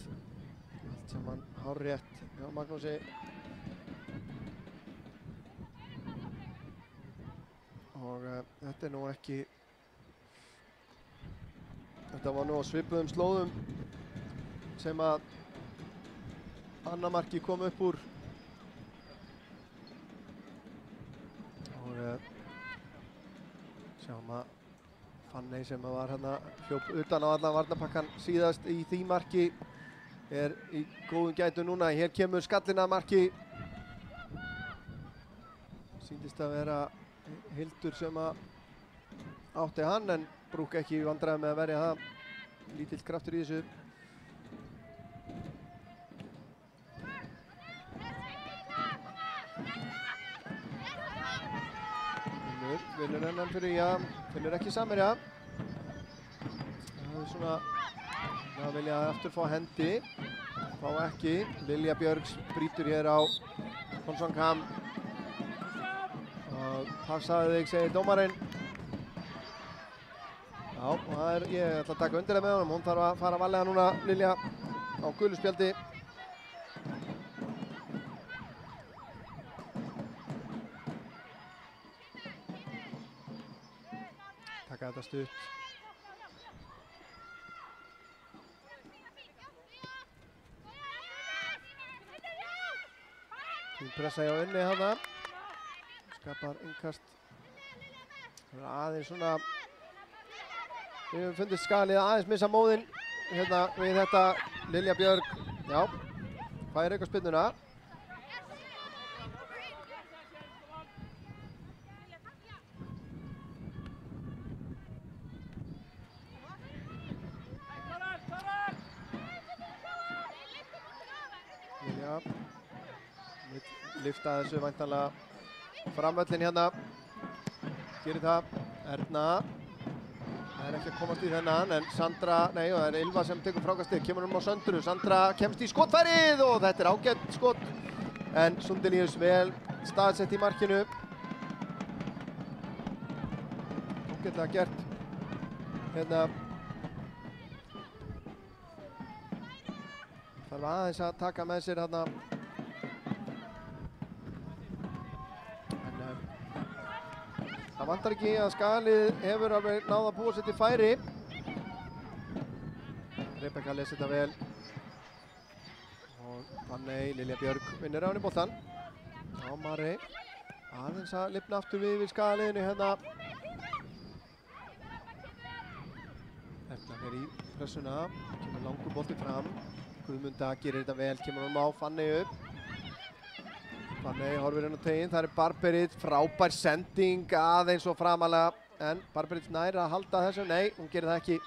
Allt sem hann hárrétt hjá Magnúsi. Og þetta er nú ekki... Þetta var nú á svipuðum slóðum sem að annað marki kom upp úr. Og sjáum að Fanney sem var hérna hljóp utan á allan varnarpakkan síðast í því marki er í góðum gætum núna. Hér kemur skallinn að marki. Sýndist að vera Hildur sem að átti hann, en Brúk ekki í vandræðum með að verja það. Lítill kraftur í þessu. Vinnur hennan fyrir, já, finnur ekki Samherja. Það er svona, það vilja aftur fá hendi, fá ekki. Lilja Björgs brýtur hér á Fransson Kam. Og passaði þig, segir dómarinn. Já, og það er, ég ætla að taka undir það með honum. Hún þarf að fara varlega núna, Lilja, á gulu spjaldi. taka þetta stutt. Fín pressa hjá Unni þarna. Skapar innkast. Það er aðeins svona, við höfum fundið Skalið aðeins missa móðinn hérna við þetta. Lilja Björg, já, fær eitthvað spyrnuna. Lilja, lyfta þessu væntanlega framvöllin hérna. Gerir það, Erna. Það er ekki að komast í þennan, en Sandra, nei, og það er Ylva sem tekur frákastið, kemur á Söndru. Sandra kemst í skotfærið og þetta er ágætt skot. En Sundelius vel staðsett í markinu. Ágætlega gert. Hérna. Þarf aðeins að taka með sér hérna. Það vantar ekki að Skalið hefur alveg náð að búa sér til færi. Rebekka les þetta vel. Og Fanney, Lilja Björg vinnur á henni boltan. Já, Mari. Aðeins að lifna aftur við Skaliðinu hérna. Erna fer í pressuna. Kemur langur bolti fram. Guðmunda gerir þetta vel, kemur hún á Fanney upp. Fanney horfir inn á teginn, það er Barberit, frábær sending aðeins og framalega, en Barberit nær að halda þessu, nei, hún gerir það ekki.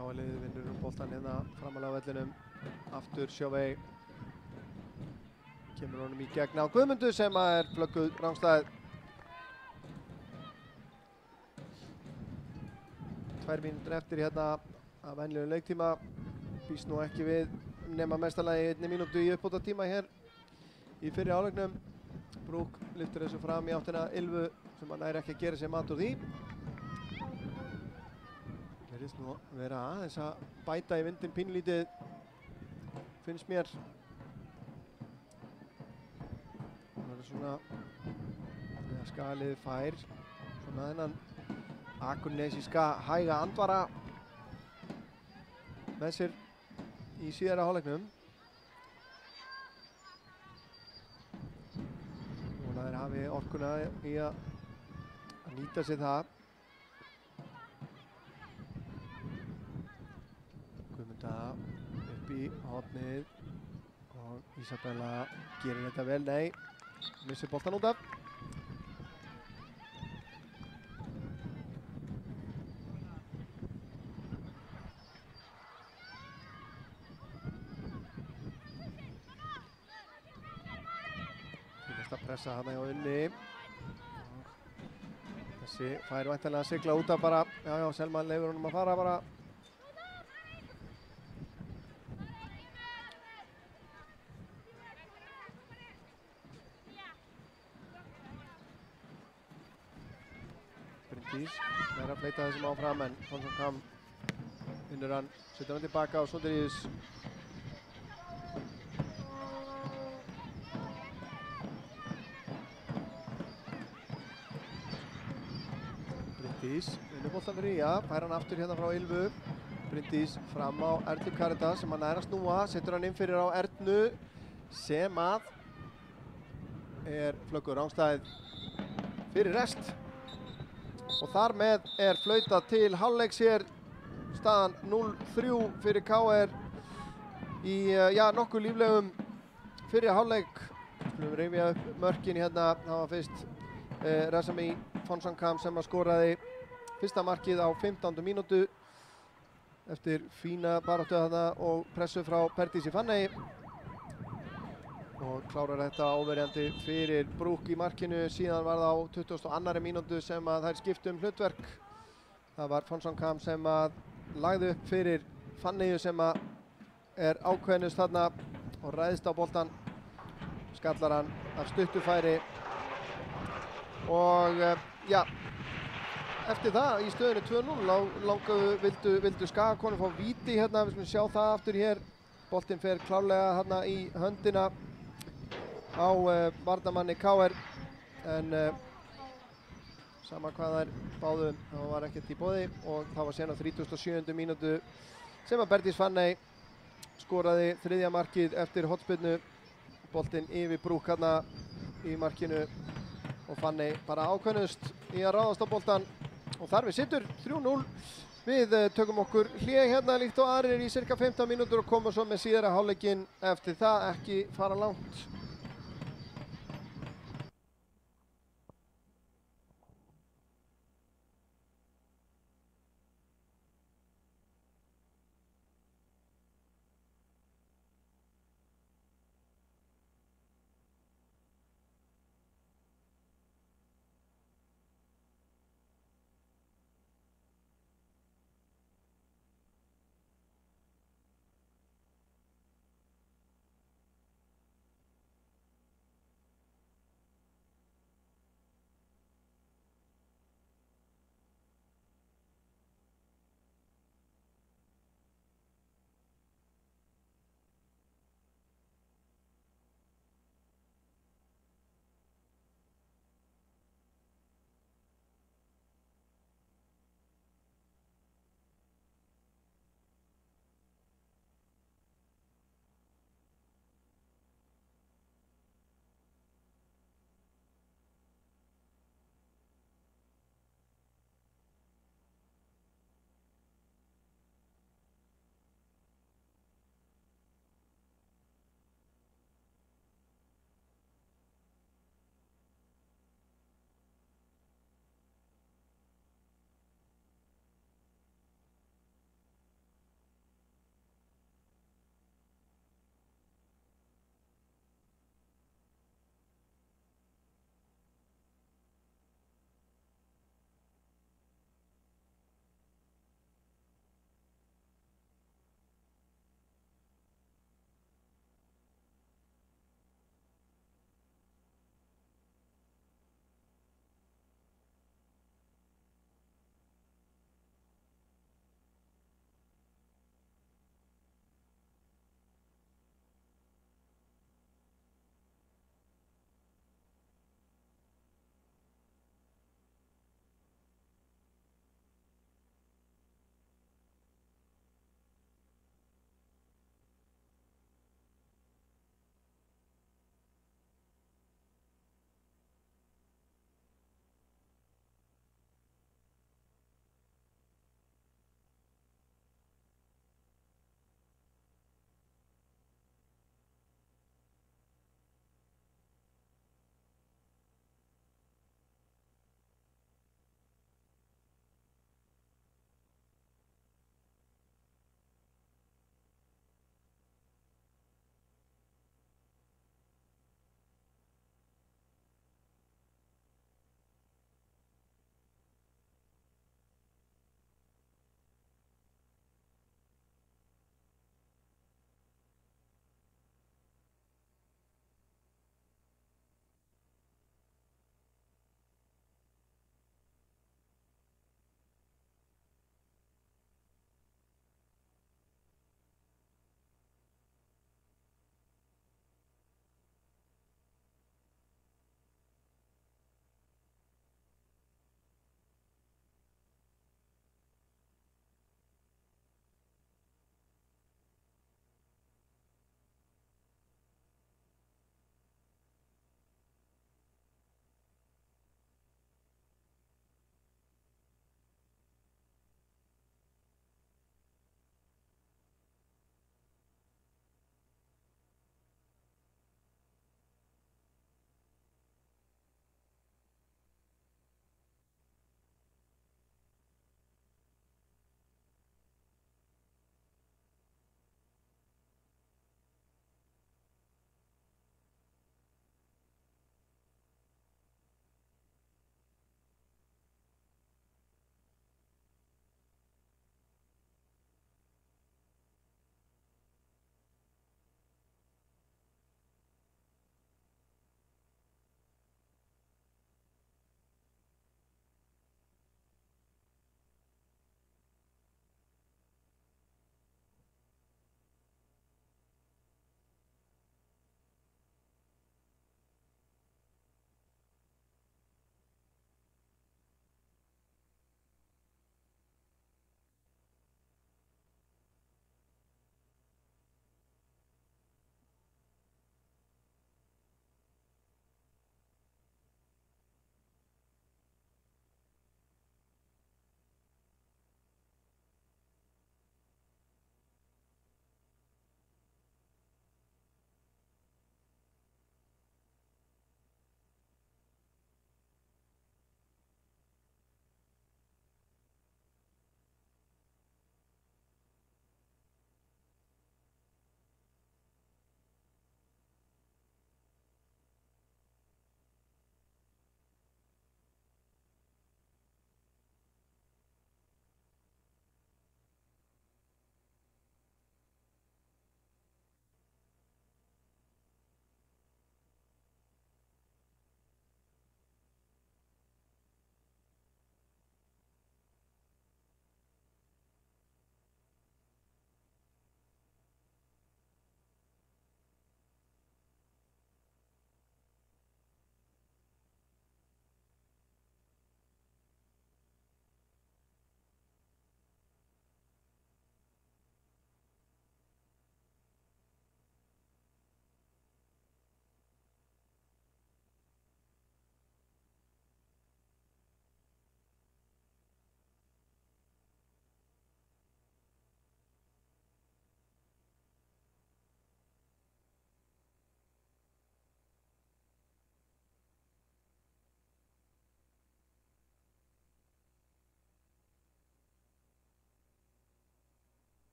KA-liðið vinnur boltan hérna framalega á vellinum. Aftur Sjóvei. Kemur honum í gegn á Guðmundu sem er flögguð rangstæð. 2 mínútur eftir hérna að venjulegum leiktíma. Býst nú ekki við nema mestalagi 1 mínútu í uppbótartíma hér í fyrri hálfleiknum. Brúk lyftir þessu fram í áttina Ylfu sem hann nær ekki að gera sér mat úr því. Virðist nú vera aðeins að bæta í vindinn pínlítið, finnst mér. Það er svona, þegar Skalið fær svona þennan akurnesíska hæga andvara með sér í síðara hálfleiknum. Og það hafi orkuna í að nýta sér það. Upp í hornið og Isabella gerir þetta vel, nei, missir boltan út af. Fyrst að pressa hana hjá Unni. Þessi fær væntanlega að sigla út af bara, já, Selma leyfir honum að fara bara. Það er að fleita þessum áfram en Fonsson Kam vinnur hann, setur hann tilbaka og Sundelius. Bryndís vinnur boltan fyrir Ía, fær hann aftur hérna frá Ylfu. Bryndís fram á Erlu Karitas sem hann nær að snúa, setur hann inn fyrir á Ernu sem að er flöggur rangstæð fyrir rest. Og þar með er flautað til hálfleiks hér, staðan 0-3 fyrir KR í nokkuð líflegum fyrri hálfleik. Skulum rifja upp mörkin hérna, það var fyrst Razami Fonsankam sem skoraði fyrsta markið á 15. mínútu eftir fína baráttu þarna og pressu frá Perdísi Fanney. Og klárar þetta óverjandi fyrir Brúk í markinu, síðan var það á 22. mínútu sem að þær skiptu hlutverk. Það var Fonsson Kam sem að lagði upp fyrir Fanneyju sem að er ákveðnust þarna og ræðist á boltan skallar hann af stuttufæri og já, eftir það í stöðunni 2-0 vildu Skagakonur fá víti hérna, við skulum sjá það aftur hér. Boltinn fer klárlega hérna í höndina á varnarmanni KR en sama hvað þær báðu, þá var ekkert í boði og það var sen á 37. mínútu sem að Berdís Fanney skoraði þriðja markið eftir hornspyrnu. Boltinn yfir Brúk hérna í markinu og Fanney bara ákveðnust í að ráðast á boltan og þar við sittur 3-0. Við tökum okkur hlé hérna líkt og aðrir í cirka 15 mínútur og komum svo með síðara hálfleikinn eftir það, ekki fara langt.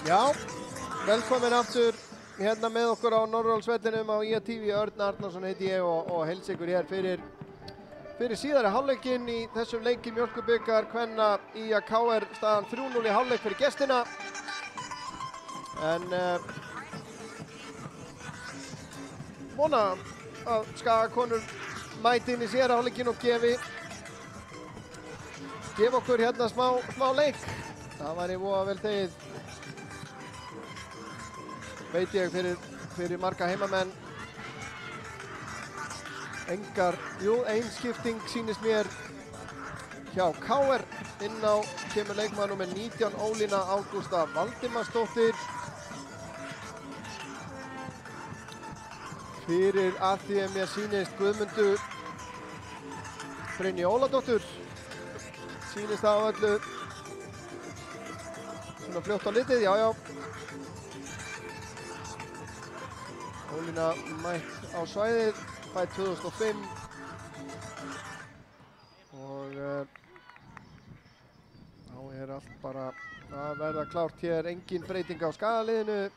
Já, velkomin aftur hérna með okkur á Norðurálsvellinum á IA-TV. Örn Arnarsson heiti ég og heilsa ykkur hér fyrir síðari hálfleikinn í þessum leiki Mjólkurbikar kvenna IA KR, staðan 3-0 í hálfleik fyrir gestina. En vona að Skagakonur mæti inn í síðari hálfleikinn og gefi okkur hérna smá leik. Það væri voða vel þegið, veit ég, fyrir marga heimamenn. Ein skipting sýnist mér hjá KR. Inn á kemur leikmaður númer 19, Ólína Ágústa Valdimarsdóttir. Fyrir að því að mér sýnist Guðmundur Brynju Óladóttur. Sýnist það á öllu svona fljótt á litið, já. Ólína mætt á svæðið, fædd 2005 og þá er allt bara að verða klárt hér. Engin breyting á Skagaliðinu.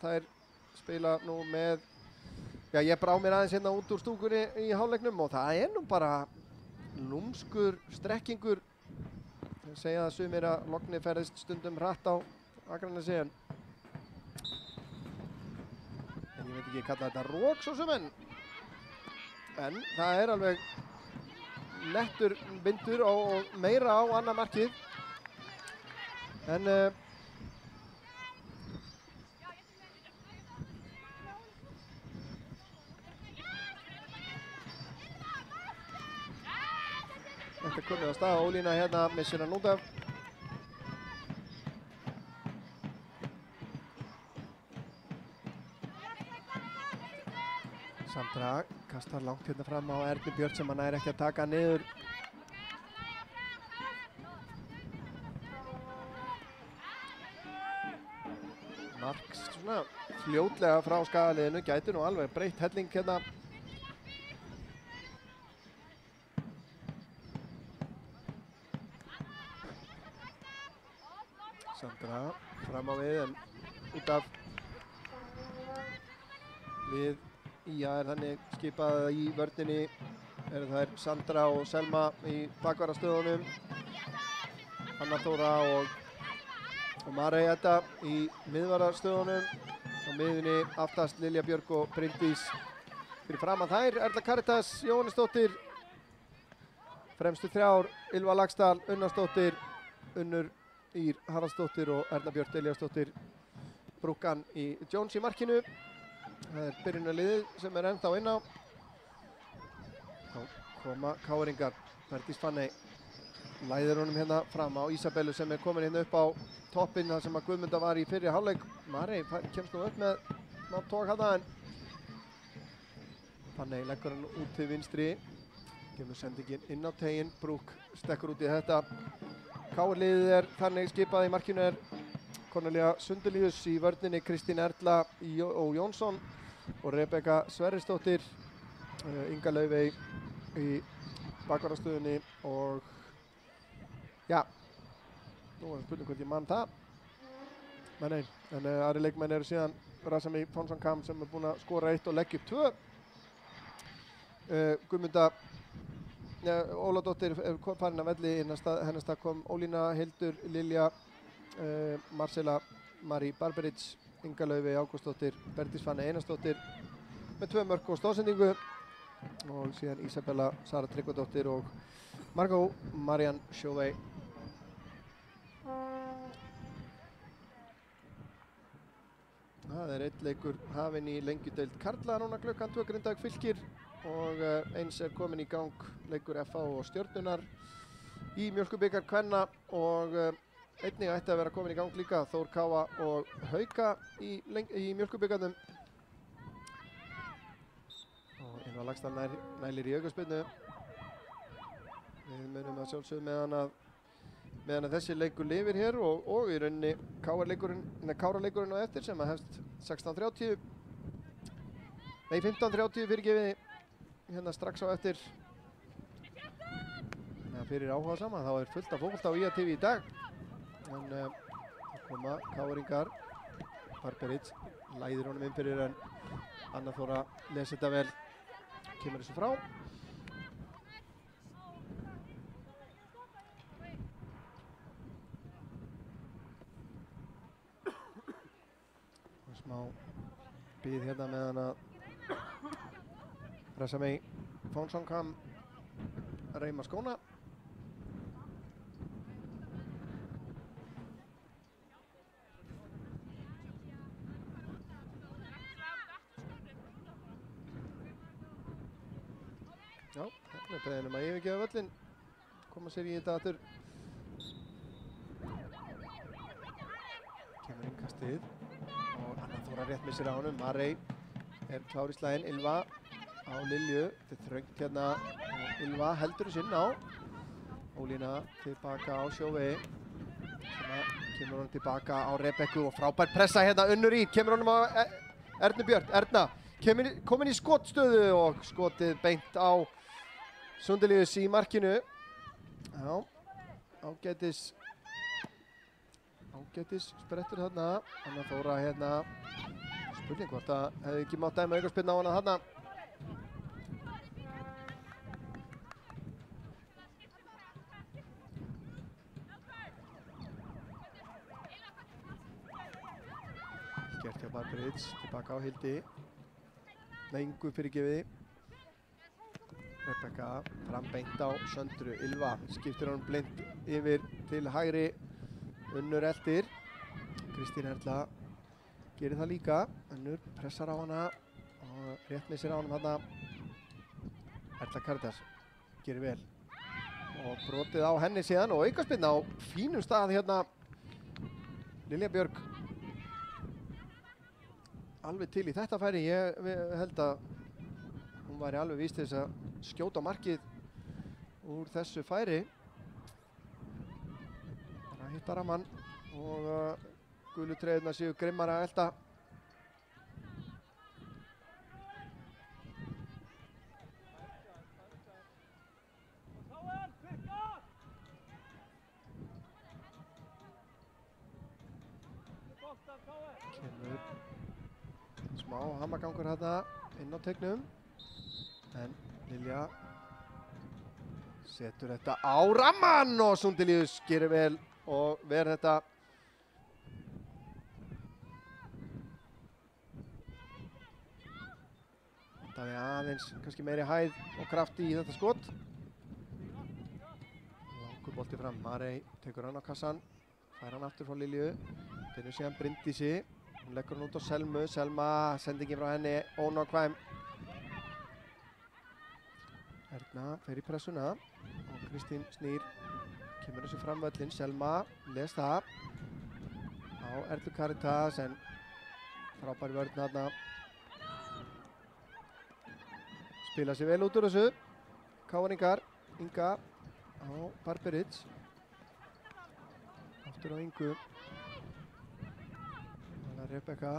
Þær spila nú með, já, ég brá mér aðeins hérna út úr stúkunni í hálfleiknum og það er nú bara lúmskur strekkingur. Þeir segja það sumir að lognið ferðist stundum hratt á Akranesi, en ég veit ekki kalla þetta rok svo sem, en það er alveg nettur vindur og meira á annað markið. En þetta er komið á stað. Ólína hérna missir hann út af. Sandra kastar langt hérna fram á Ernu Björn sem hann er ekki að taka niður. Marks svona fljótlega frá Skagaliðinu, gæti nú alveg breytt helling hérna. Sandra fram á við, en út af við IA er þannig skipað í vörninni eru þær Sandra og Selma í bakvarðarstöðunum, Anna Þóra og Marey Edda í miðvarðarstöðunum. Á miðunni aftast Lilja Björg og Bryndís. Fyrir framan þær Erla Karitas Jóhannesdóttir, fremstu þrjár Ylva Laxdal, Unnarsdóttir, Unnur Ír Haraldsdóttir og Erna Björk Eliasdóttir. Brúkan í Jones í markinu. Það er byrjunarliðið sem er ennþá inn á. Þá koma KR-ingar. Berdís Fanney læðir honum hérna fram á Ísabellu sem er komin hérna upp á toppinn þar sem að Guðmunda var í fyrri hálfleik. Marey kemst nú upp með ná tók hana, en Fanney leggur hann út til vinstri. Kemur sendingin inn á teginn. Brúk stekkur út í þetta. KR-liðið er þannig skipað. Í markinu er Cornelia Sundelius, í vörninni Kristín Erla og Jónsson og Rebekka Sverrisdóttir. Inga Laufey í bakvarðarstöðunni og já, nú er spurning hvort ég man það. Nei, en aðri leikmenn eru síðan Razami Fonsankam sem er búinn að skora 1 og leggja upp 2. Guðmunda Óladóttir er farin af velli. Hennar stað kom Ólína, Hildur, Lilja, Marcela Marie Barberic, Inga Laufey Ágústsdóttir, Berdís Fanney Einarsdóttir með 2 mörk og stóðsendingu, og síðan Isabella Sara Tryggvadóttir og Margot Marianne Chauvet. Það er einn leikur hafinn í lengjudeild karla núna klukkan 2. Grindavík Fylkir, og eins er komin í gang leikur FH og Stjörnunar í Mjólkurbikar kvenna, og einnig ætti að vera komin í gang líka Þór Káa og Hauka í Mjólkurbikarnum. Og Ylva Laxdal nælir í aukaspyrnu. Við munum að sjálfsögðu meðan að þessi leikur lifir hér, og í rauninni Kára-leikurinn á eftir sem að hefst 16:30. Nei, 15:30 fyrirgefiði hérna strax á eftir. Fyrir áhuga sama, þá er fullt af fótbolta á IA-TV í dag. En koma KR-ingar. Barbaric læðir honum inn fyrir en Anna Þóra lesi þetta vel, kemur þessu frá. Smá bíð hérna meðan að Resami Fonsongkham reima skóna. Já, hérna er beðin að yfirgefa völlinn, koma sér í þetta aftur. Kemur innkastið og Anna Þóra rétt missir á honum. Marey er klár í slaginn, Ylva á Lilju, þetta er þröngt hérna og Ylva heldur sinn á. Ólína tilbaka á Sjóvei, sem kemur honum tilbaka á Rebekku og frábær pressa hérna Unnur í, kemur honum á Ernu Björn. Erna komin í skotstöðu og skotið beint á Sundelius í markinu. Já, ágætis sprettur þarna. Anna Þóra hérna, spurning hvort það hefði ekki mátt dæma aukaspyrnu á hana þarna. Gert hjá Barbaric, tilbaka á Hildi. Ingu fyrirgefiði. Rebekka fram beint á Söndru. Ylva skiptir honum blind yfir til hægri. Unnur eldir. Kristín Erla gerir það líka. Unnur pressar á hana og rétt missir á honum þarna. Erla Karitas gerir vel. Og brotið á henni síðan og aukaspyrna á fínum stað hérna. Lilja Björg alveg til í þetta færi. Ég held að hún væri alveg víst til þess að skjóta markið úr þessu færi. Bara hitta rammann og gulu treyðurnar séu grimmar að elta. Kemur smá hamagangur hérna inn á teignum en Lilja setur þetta á rammann og Sundelius gerir vel og verður þetta vantaði aðeins kannski meiri hæð og krafti í þetta skot. Langur bolti fram, Marey tekur hann á kassan, fær hann aftur frá Lilju, finnur síðan Bryndísi, hún leggur hann út á Selmu, Selma sendingin frá henni ónákvæm. Erna fer í pressuna og Kristín snýr, kemur þessu fram völlinn, Selma les það á Erlu Karitas en frábær vörn þarna. Spila sér vel út úr þessu, KR-ingar, Inga á Barbaric, aftur á Ingu. Þannig að Rebekka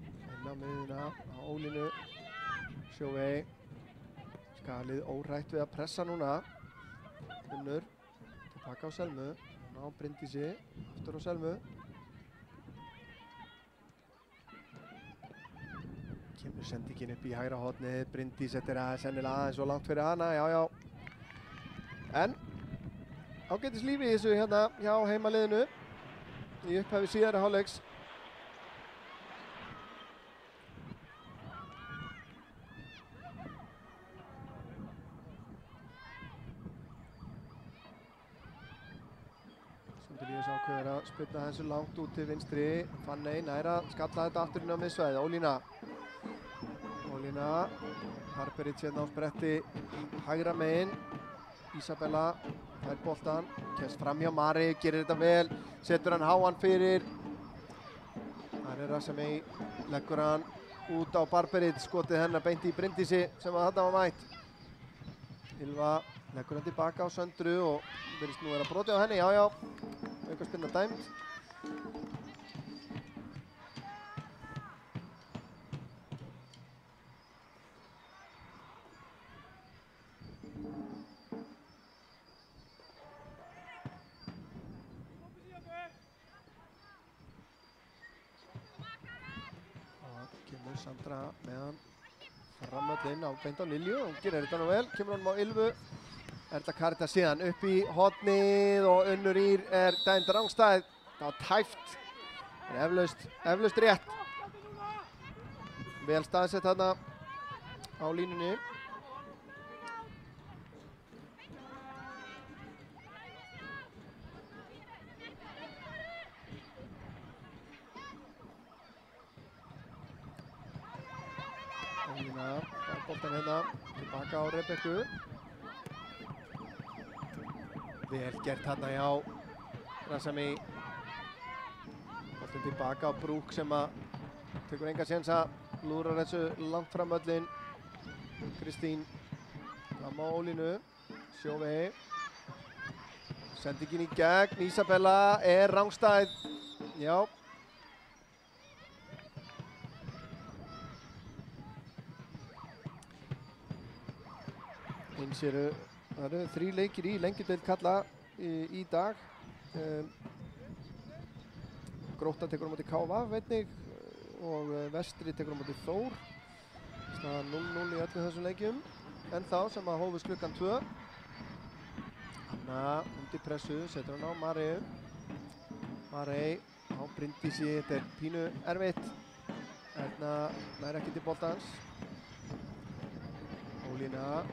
inn á miðuna á Ólínu, Sjóvei. Skalið órætt við að pressa núna. Unnur, tilbaka á Selmu, hún á Bryndísi, aftur á Selmu. Kemur sendingin upp í hægra hornið, Bryndís, þetta er sennilega aðeins og langt fyrir hana, já. En ágætis lífi í þessu hérna hjá heimaliðinu í upphafi síðari hálfleiks. Sundelius ákveður að spyrna þessu langt út til vinstri. Fanney nær að skalla þetta aftur inn á miðsvæðið. Ólína, Barbaric hérna á spretti hægra megin. Isabella fær boltan, kemst fram hjá Marey, gerir þetta vel, setur hann háan fyrir. Þar er Resami, leggur hann út á Barbaric, skotið hennar beint í Bryndísi sem að þarna var mætt. Ylva leggur hann tilbaka á Söndru og virðist nú vera brotið á henni, já. Aukaspyrna dæmd. Sandra með hann framöllinn á beint á Lilju. Hún gerir þetta nú vel, kemur honum á Ylfu. Erla Karítas síðan upp í hornið og Unnur Ýr dæmd rangstæð. Það var tæft, eflaust rétt. Vel staðsett þarna á línunni. Ólína, boltan hérna, tilbaka á Rebekku. Vel gert þarna hjá Razami. Boltan tilbaka á Brúk sem að tekur enga sénsa, lúrar þessu langt framöllin. Kristín fram á Ólínu, Sjóvei. Sendingin í gegn, Ísabella rangstæð. Já. Eins það eru 3 leikir í lengjudeild karla í dag. Grótta tekur á móti KV einnig og Vestri tekur á móti Þór. Staðan 0-0 í öllum þessum leikjum. En þá sem að hófust klukkan 2. Anna undir pressu, setur hann á Mareu. Marey á Bryndísi, þetta pínu erfitt. Erna nær ekki til boltans. Ólína.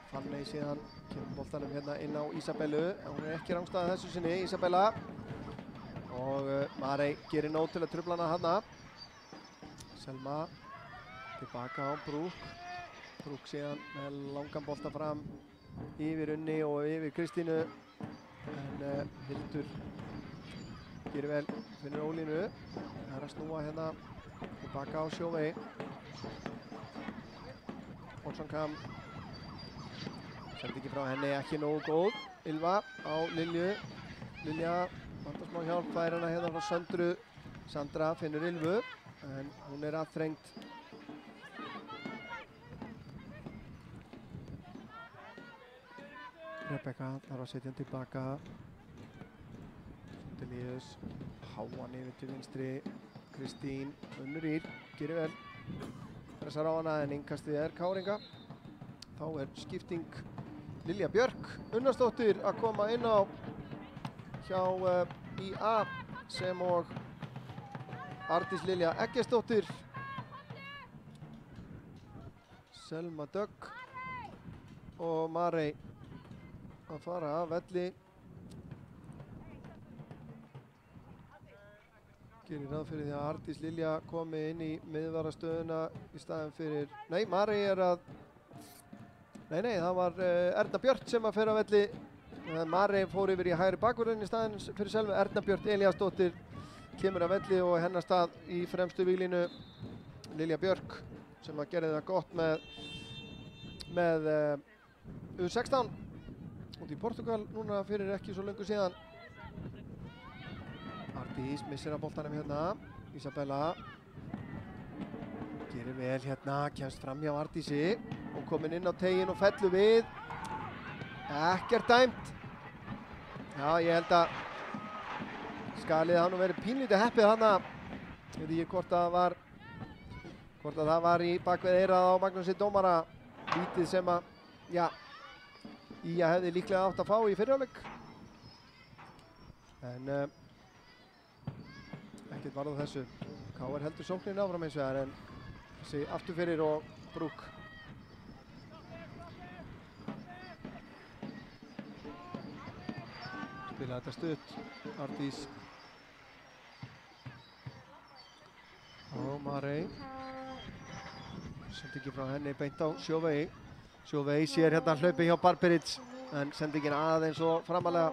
Fanney síðan kemur boltanum hérna inn á Ísabellu. Hún ekki rangstæð þessu sinni, Ísabella. Og Marey gerir nóg til að trufla hana hana. Selma tilbaka á Brúk. Brúk síðan með langan bolta fram yfir Unni og yfir Kristínu. En Hildur gerir vel, finnur Ólínu. Það að snúa hérna tilbaka á Sjóvei. Olsson-Kam. Sendingi frá henni ekki nógu góð. Ylva á Lilju. Lilja vantar smá hjálp, fær hana hérna frá Söndru. Sandra finnur Ylvu, en hún aðþrengd. Rebekka þarf að setja hann tilbaka. Líus, háan yfir til vinstri. Kristín, Unnur Ýr, gerir vel. Pressar á hana en innkastið Káringa. Þá skipting Lilja Björk Unnarsdóttir að koma inn á hjá IA sem og Arndís Lilja Eggertsdóttir. Selma Dögg og Marey að fara af velli. Gerir ráð fyrir því að Arndís Lilja komi inn í miðvarastöðuna í staðinn fyrir... Nei, Marey að... Nei, það var Erna Björt sem að fer af velli. Marey fór yfir í hægri bakvörðin í staðinn fyrir Selmu. Erna Björt Elíasdóttir kemur af velli og hennar stað í fremstu víglínu Lilja Björk sem að gerði það gott með U16 út í Portugal núna fyrir ekki svo löngu síðan. Arndís missir að boltanum hérna. Ísabella gerir vel hérna, kemst fram hjá Arndísi og komin inn á teginn og fellur við. Ekkert dæmt. Já, ég held að skalið hann og verið pínlítið heppið hana. Ég veit ekki hvort að það var í bakvið eyrað á Magnúsi dómara. Vítið sem að, já, IA hefði líklega átt að fá í fyrri hálfleik. En ekkert varð á þessu. KR heldur sóknin áfram eins og það en þessi aftur fyrir og Brúk. Spila þetta stutt. Arndís. Og Marey. Sendingi frá henni beint á Sjóvei. Sjóvei sér hérna hlaupi hjá Barbaric en sendingin aðeins og framalega.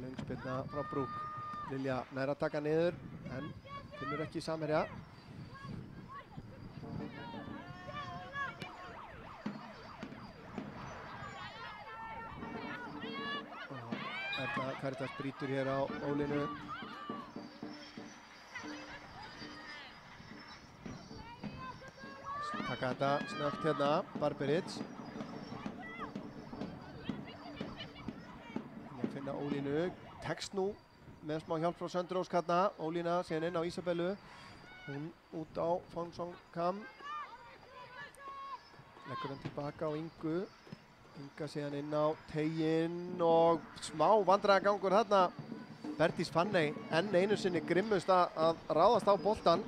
Löngspilna frá Brúk. Lilja nær að taka niður en finnur ekki samherja. Erla Karítas brýtur hér á Ólínu. Taka þetta snögt hérna, Barbaric. Finna Ólínu, tekst nú með smá hjálp frá Söndru Ósk hérna. Ólína síðan inn á Ísabellu. Hún út á Fong Song Kam. Leggur hann tilbaka á Ingu. Inga síðan inn á teiginn og smá vandræðagangur þarna. Bergdís Fanney enn einu sinni grimmust að ráðast á boltan.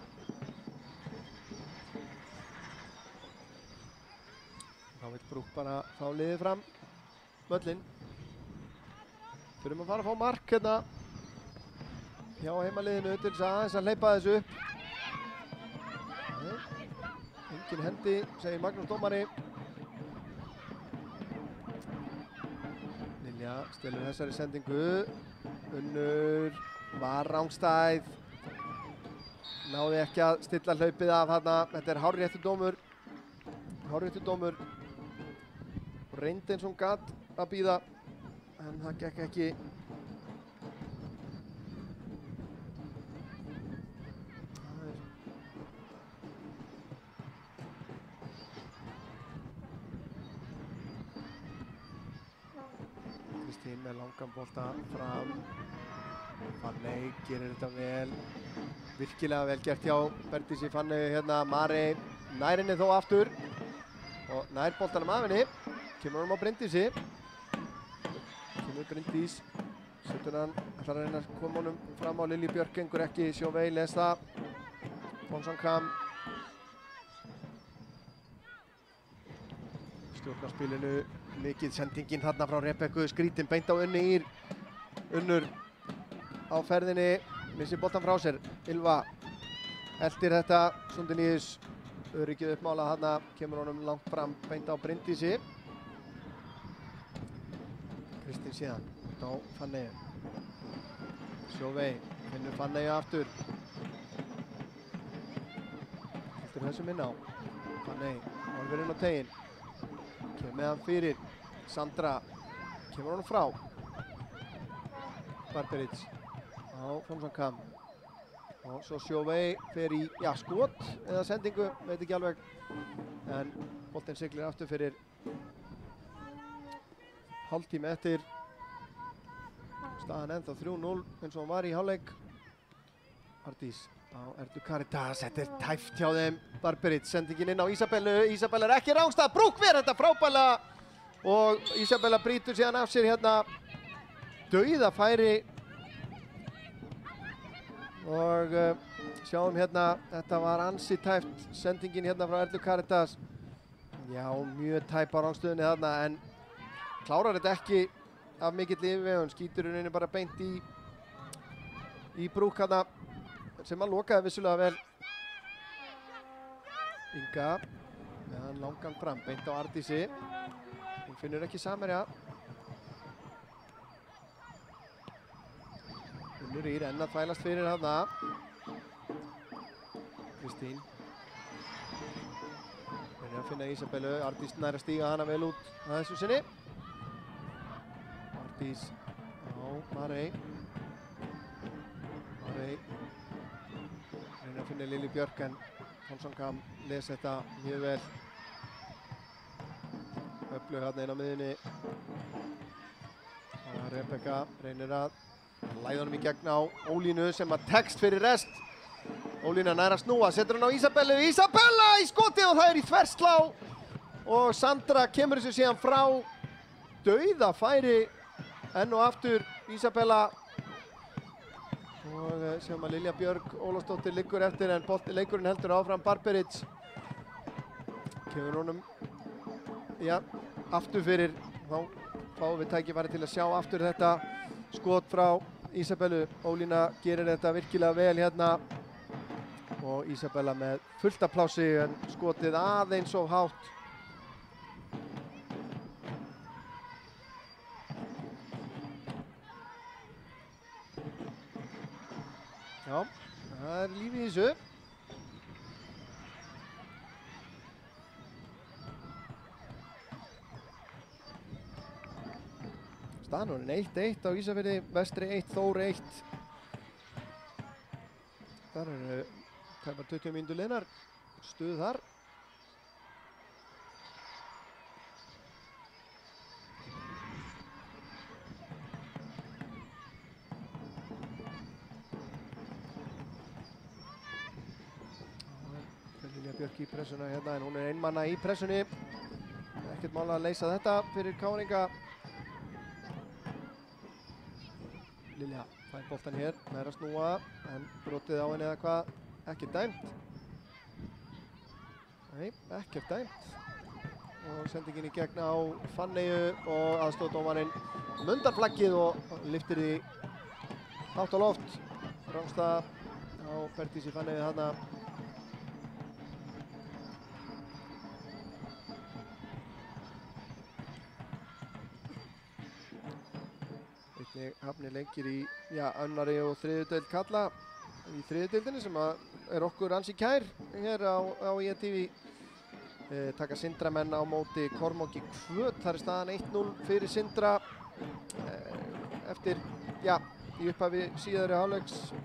Þá vill Brúk bara fá liðið fram. Völlinn. Þurfum að fara að fá mark hérna hjá heimaliðinu til þess aðeins að hleypa þessu upp. Engin hendi, segir Magnús dómari. Lilja stelur þessari sendingu. Unnur var rangstæð. Náði ekki að stilla hlaupið af þarna. Þetta er hárréttur dómur. Hárréttur dómur. Og reyndi eins og hún gat að bíða. En það gekk ekki. Kristín með langan bolta fram. Fanney gerir þetta vel. Virkilega vel gert hjá Bergdísi Fanney hérna. Marey nær henni þó aftur. Og nær boltanum af henni. Kemur hún á Bryndísi. Kemur Bryndís. Setur hann. Ætlar að reyna að koma honum fram á Lilju Björk. Gengur ekki. Sjóvei les það. Fong Song Kam. Stjórnarspilinu. Mikið sendingin þarna frá Rebekku. Skrítin beint á Unni. Unnur á ferðinni. Missir boltan frá sér. Ylva eldir þetta. Sundinýðus. Öryggið uppmálað þarna. Kemur honum langt fram. Beint á Bryndísi. Kristín síðan. Út á Fanney. Sjóvei. Finnur Fanney aftur. Heldur þessum inn á. Fanney. Horfir inn á teiginn. Kemur með hann fyrir. Sandra. Kemur honum frá. Barbaric. Á Fong Song Kam. Og svo Sjóvei fer í, já, skot eða sendingu, veit ekki alveg. En boltinn siglir aftur fyrir hálftími eftir. Staðan ennþá 3-0 eins og hann var í hálfleik. Ardís á Erdu Caritas, þetta er tæft hjá þeim. Barbaric, sendingin inn á Ísabellu. Ísabella er ekki rangstað, Brúk ver þetta frábælega. Og Ísabella brýtur síðan af sér hérna dauðafæri. Og sjáum hérna, þetta var ansi tæft sendingin hérna frá Erdu Caritas. Já, mjög tæp á rangstöðunni þarna en klárar þetta ekki af mikill yfirvegun. Skýtur henni bara beint í Brúk þarna sem hann lokaði vissulega vel. Inga með hann langan fram, beint á Ardísi. Hún finnur ekki samherja. Unnur Ýr enn að þvælast fyrir þarna. Kristín. Reynir að finna Ísabellu. Ardís nær að stíga hana vel út að þessu sinni. Ardís á Marey. Marey. Reynir að finna Lilju Björk en Fong Song Kam les þetta mjög vel. Öflug hérna inn á miðjunni. Rebekka reynir að læða honum í gegn á Ólínu sem að tekst fyrir rest. Ólína nær að snúa, setur hann á Ísabellu. Ísabella í skoti og það er í þverslá. Og Sandra kemur þessu síðan frá. Dauðafæri enn og aftur Ísabella. Og sjáum að Lilja Björk Ólafsdóttir liggur eftir en leikurinn heldur áfram. Barbaric kemur honum aftur fyrir. Þá fáum við tækifæri til að sjá aftur þetta skot frá Ísabellu. Ólína gerir þetta virkilega vel hérna. Og Ísabella með fullt af plássi en skotið aðeins of hátt. Já, það er líf í þessu. Staðan er 1-1 á Ísafirði, Vestri 1, Þór 1. Þar eru tæpar 20 mínútur liðnar, stuð þar. í pressuna hérna en hún einmanna í pressunni. Ekkert mál að leysa þetta fyrir KR-inga. Lilja fær boltan hér, nær að snúa en brotið á henni eða hvað, ekki dæmt. Nei, ekkert dæmt. Og sendingin í gegn á Fanneyju og aðstoðardómarinn mundar flaggið og lyftir því hátt á loft. Rángstað á Bergdísi Fanneyju þarna. Einnig Hafnir Leikir í annari og þriðju deild karla í þriðju deildinni sem er okkur ansi kær hér á IATV. Taka Sindramenn á móti Kormáki Hvöt. Þar er staðan 1-0 fyrir Sindra eftir, í upphafi síðari hálfleiks.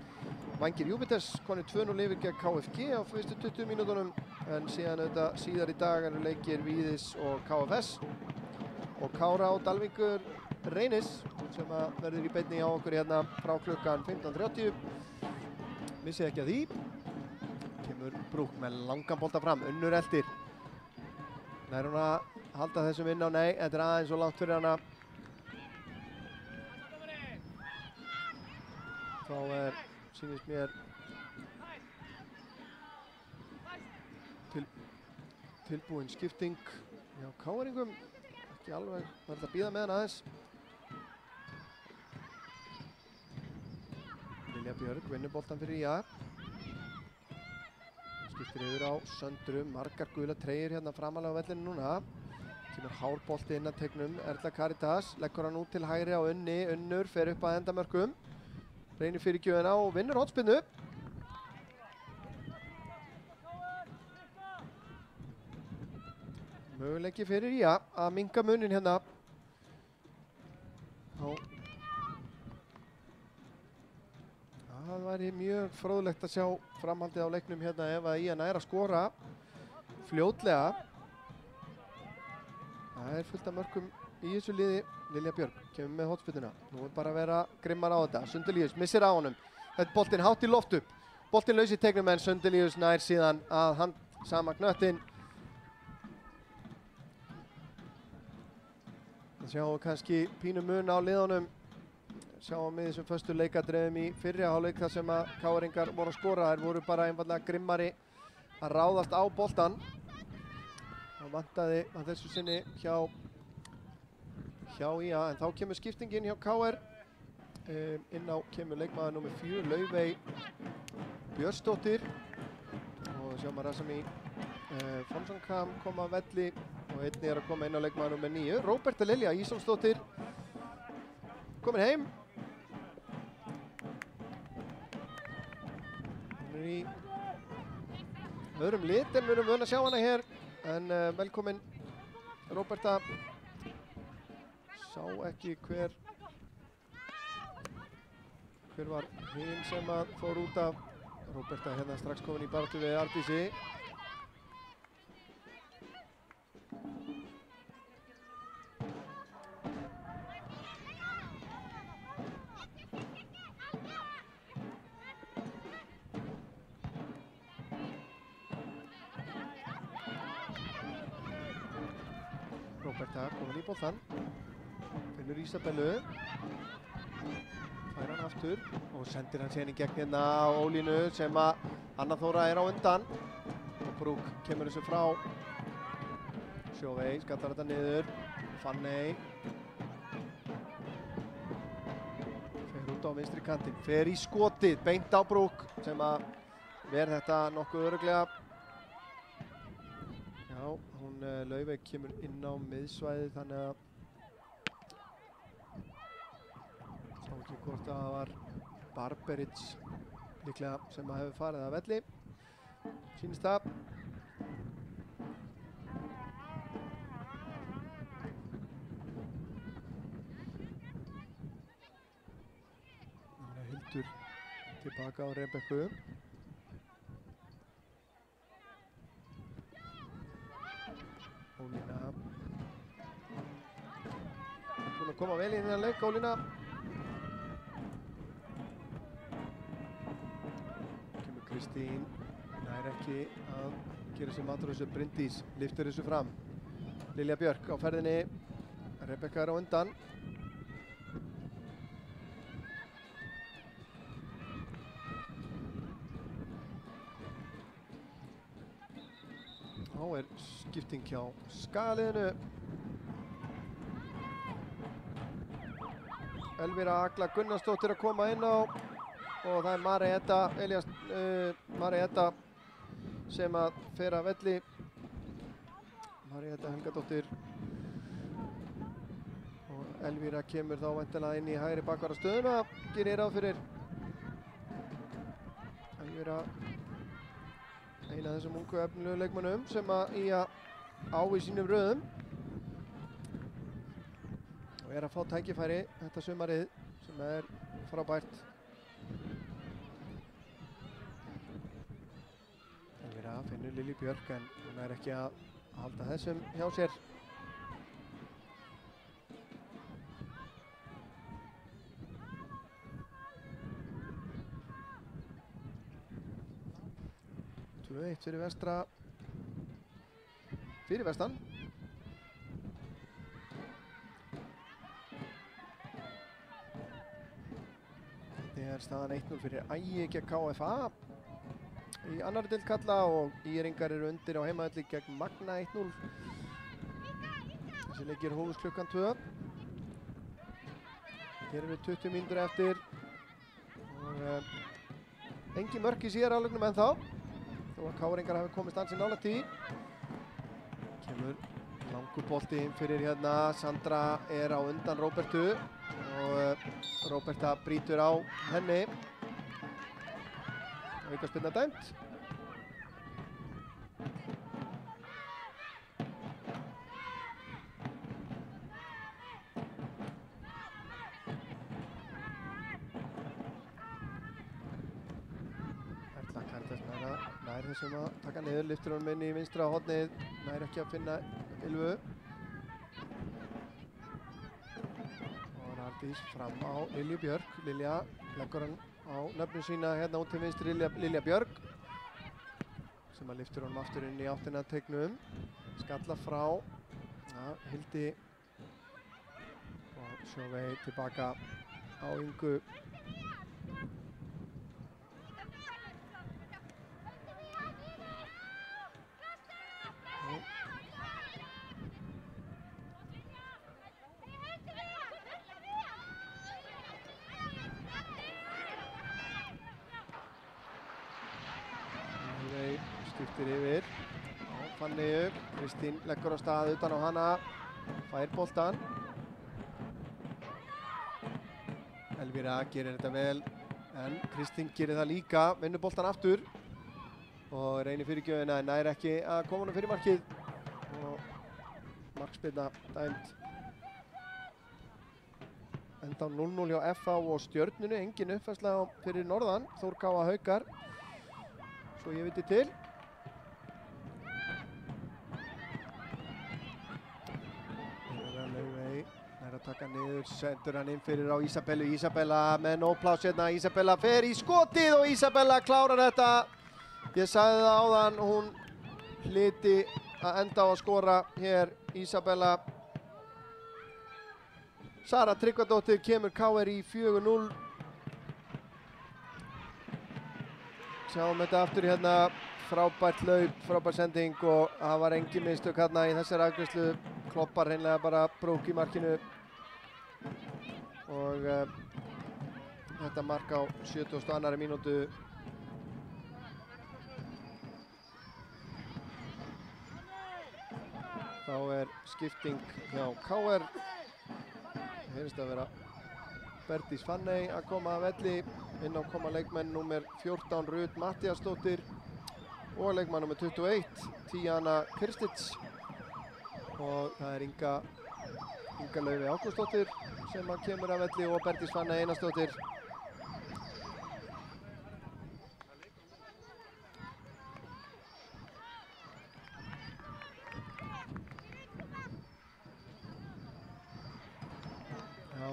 Vængir Júpiters konir 2-0 yfir gegn KFG á fyrstu 20 mínútunum en síðan auðvitað síðar í dag eru leikir Víðis og KFS og Kára og Dalvíkur Reynis sem verður í beinni á okkur hérna frá klukkan 15:30. Missið ekki að því. Kemur Brúk með langan bolta fram, Unnur eldir. Nær hún að halda þessum inn á, nei, þetta er aðeins og langt fyrir hana. Þá sýnist mér tilbúin skipting hjá KR-ingum. Ekki alveg, verður að bíða með hana aðeins. Lilja Björg vinnur boltan fyrir IA. Skiptir yfir á Söndru, margar gula treyjur hérna framalega á vellinu núna. Kemur hár bolti inn að tegnum, Erla Caritas, leggur hann út til hægri á Unni, Unnur fer upp að endamörkum. Reynir fyrir gjöfina og vinnur hornspyrnu. Möguleiki fyrir IA að minnka munin hérna. Það væri mjög fróðlegt að sjá framhaldið á leiknum hérna ef að IA nær að skora fljótlega. Það er fullt af mörkum í þessu liði. Lilja Björg kemur með hornspyrnuna. Nú er bara að vera grimmar á þetta. Sundelius missir á honum. Þetta er boltinn hátt í loft upp. Boltinn laus í tegnum en Sundelius nær síðan að handsama knöttinn. Það sjáum kannski pínu mun á liðunum. Sjáum við þessum föstu leikadrefum í fyrri hálfleik þar sem að KR-ingar voru að skora. Þær voru bara einfallega grimmari að ráðast á boltan. Það vantaði að þessu sinni hjá IA en þá kemur skiptingin hjá KR. Inn á kemur leikmaður númer 4, Laufey Björnsdóttir og sjáum að Rasami Fonsankam koma að velli og einnig er að koma inn á leikmaður númer 9, Róberta Lilja Ísólfsdóttir komin heim. Hún er í öðrum lit en við erum vön að sjá hana hér en velkomin Róberta. Sá ekki hver var hinn sem að fór út af. Róberta hérna strax komin í baráttu við Arndísi. Róberta komin í boltan. Finnur Ísabellu. Fær hann aftur og sendir hann síðan í gegn hérna á Ólínu sem að Anna Þóra er á undan. Og Brúk kemur þessu frá. Sjóvei skattar þetta niður. Fanney. Fer út á vinstri kantinn. Fer í skotið beint á Brúk sem að ver þetta nokkuð örugglega. Já, hún Laufey kemur inn á miðsvæðið þannig að sá ekki hvort að það var Barberic líklega sem að hefur farið að velli. Sýnist það. Hildur tilbaka á Rebekku. Ólína. Búin að koma vel inn í þennan leik, Ólína. Kristín nær ekki að gerir sér matur þessu. Bryndís lyftir þessu fram. Lilja Björk á ferðinni. Rebekka er á undan. Þá er skipting hjá skaliðinu. Elvíra Agla Gunnarsdóttir að koma inn á og það er Mari Edda sem að fer að velli. Mari Edda Helgadóttir og Elvíra kemur þá væntanlega inn í hægri bakvarðarstöðuna, gerir ráð fyrir. Elvíra eina af þessum ungu efnilegu leikmönnum sem að Ía á í sínum röðum og er að fá tækifæri þetta sumarið sem er frábært. Elvíra finnur Lilju Björk en hún er ekki að halda þessum hjá sér. Eitt fyrir vestra, fyrir vestan. Þetta er staðan 1-0 fyrir Ægi gegn KFA í annarri deild karla og ÍR-ingar eru undir á heimavelli gegn Magna 1-0. Þessi leikir hófust klukkan 2. Hér eru 20 mínútur eftir og engin mörk í síðari hálfleiknum ennþá. Þó að KR-ingar hafi komist ansi nálægt því. Kemur langur bolti inn fyrir hérna. Sandra er á undan Róbertu og Róberta brýtur á henni. Aukaspyrna dæmt. Nær þessum að taka niður, lyftir honum inn í vinstra hornið, nær ekki að finna Ylfu. Og Arndís fram á Lilju Björk. Lilja leggur hann á nöfnum sína hérna út til vinstri, Lilja Björk. Sem að lyftir honum aftur inn í áttina að teiknum. Skalla frá, Hildi og Sjóvei tilbaka á Ingu. Skiptir yfir á Fanneyju. Kristín leggur á stað utan á hana, fær boltan. Elvíra gerir þetta vel en Kristín gerir það líka, vinnur boltan aftur og reynir fyrirgjöfina en nær ekki að koma honum fyrir markið og markspyrna dæmd. Enda á 0-0 hjá FH og Stjörnunni, engin uppfærsla fyrir norðan. Þór Káa Haukar, svo ég viti til. Nær að taka niður, sendur hann inn fyrir á Ísabellu. Ísabella með nóg pláss hérna. Ísabella fer í skotið og Ísabella klárar þetta. Ég sagði það áðan, hún hlyti að enda á að skora hér. Ísabella. Sara Tryggvadóttir kemur KR í 4-0. Sjáum þetta aftur hérna. Frábært hlaup, frábær sending og það var engin mistök hérna í þessari afgreiðslu. Kloppar hreinlega bara brók í markinu og þetta mark á 72. mínútu. Þá er skipting hjá KR. Heyrist að vera Berdís Fanney að koma að velli. Inn á koma leikmenn númer 14 Rut Matthíasdóttir og leikmann númer 21 Tíana Kirstits. Og það er Inga Laufey Ágústsdóttir sem að kemur að velli og Berdís Fanney Einarsdóttir. Já.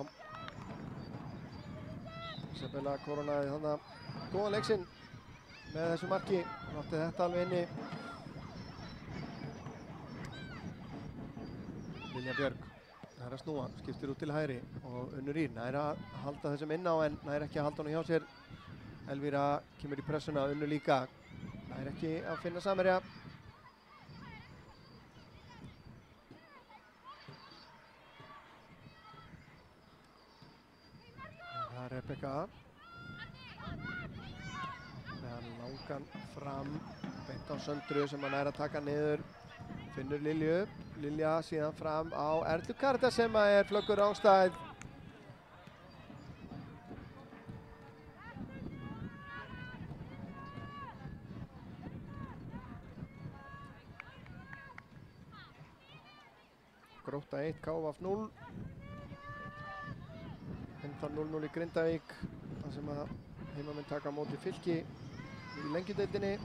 Isabella koronaði þarna góðan leik sinn með þessu marki. Hún átti þetta alveg inni Lilja Björg nær að snúa, skiptir út til hægri og Unnur Ýr nær að halda þessum inn á en nær ekki að halda honum hjá sér. Elvíra kemur í pressuna, Unnur líka, nær ekki að finna samherja. Það er Rebekka með langan fram, beint á Söndru sem hann er að taka niður. Finnur Lilju, Lilja síðan fram á Erlu Karítas sem er flöggur rángstæð. Grótta 1, KF 0. Ennþá 0-0 í Grindavík, þar sem að heimamenn taka á móti Fylki í lengjudeildinni.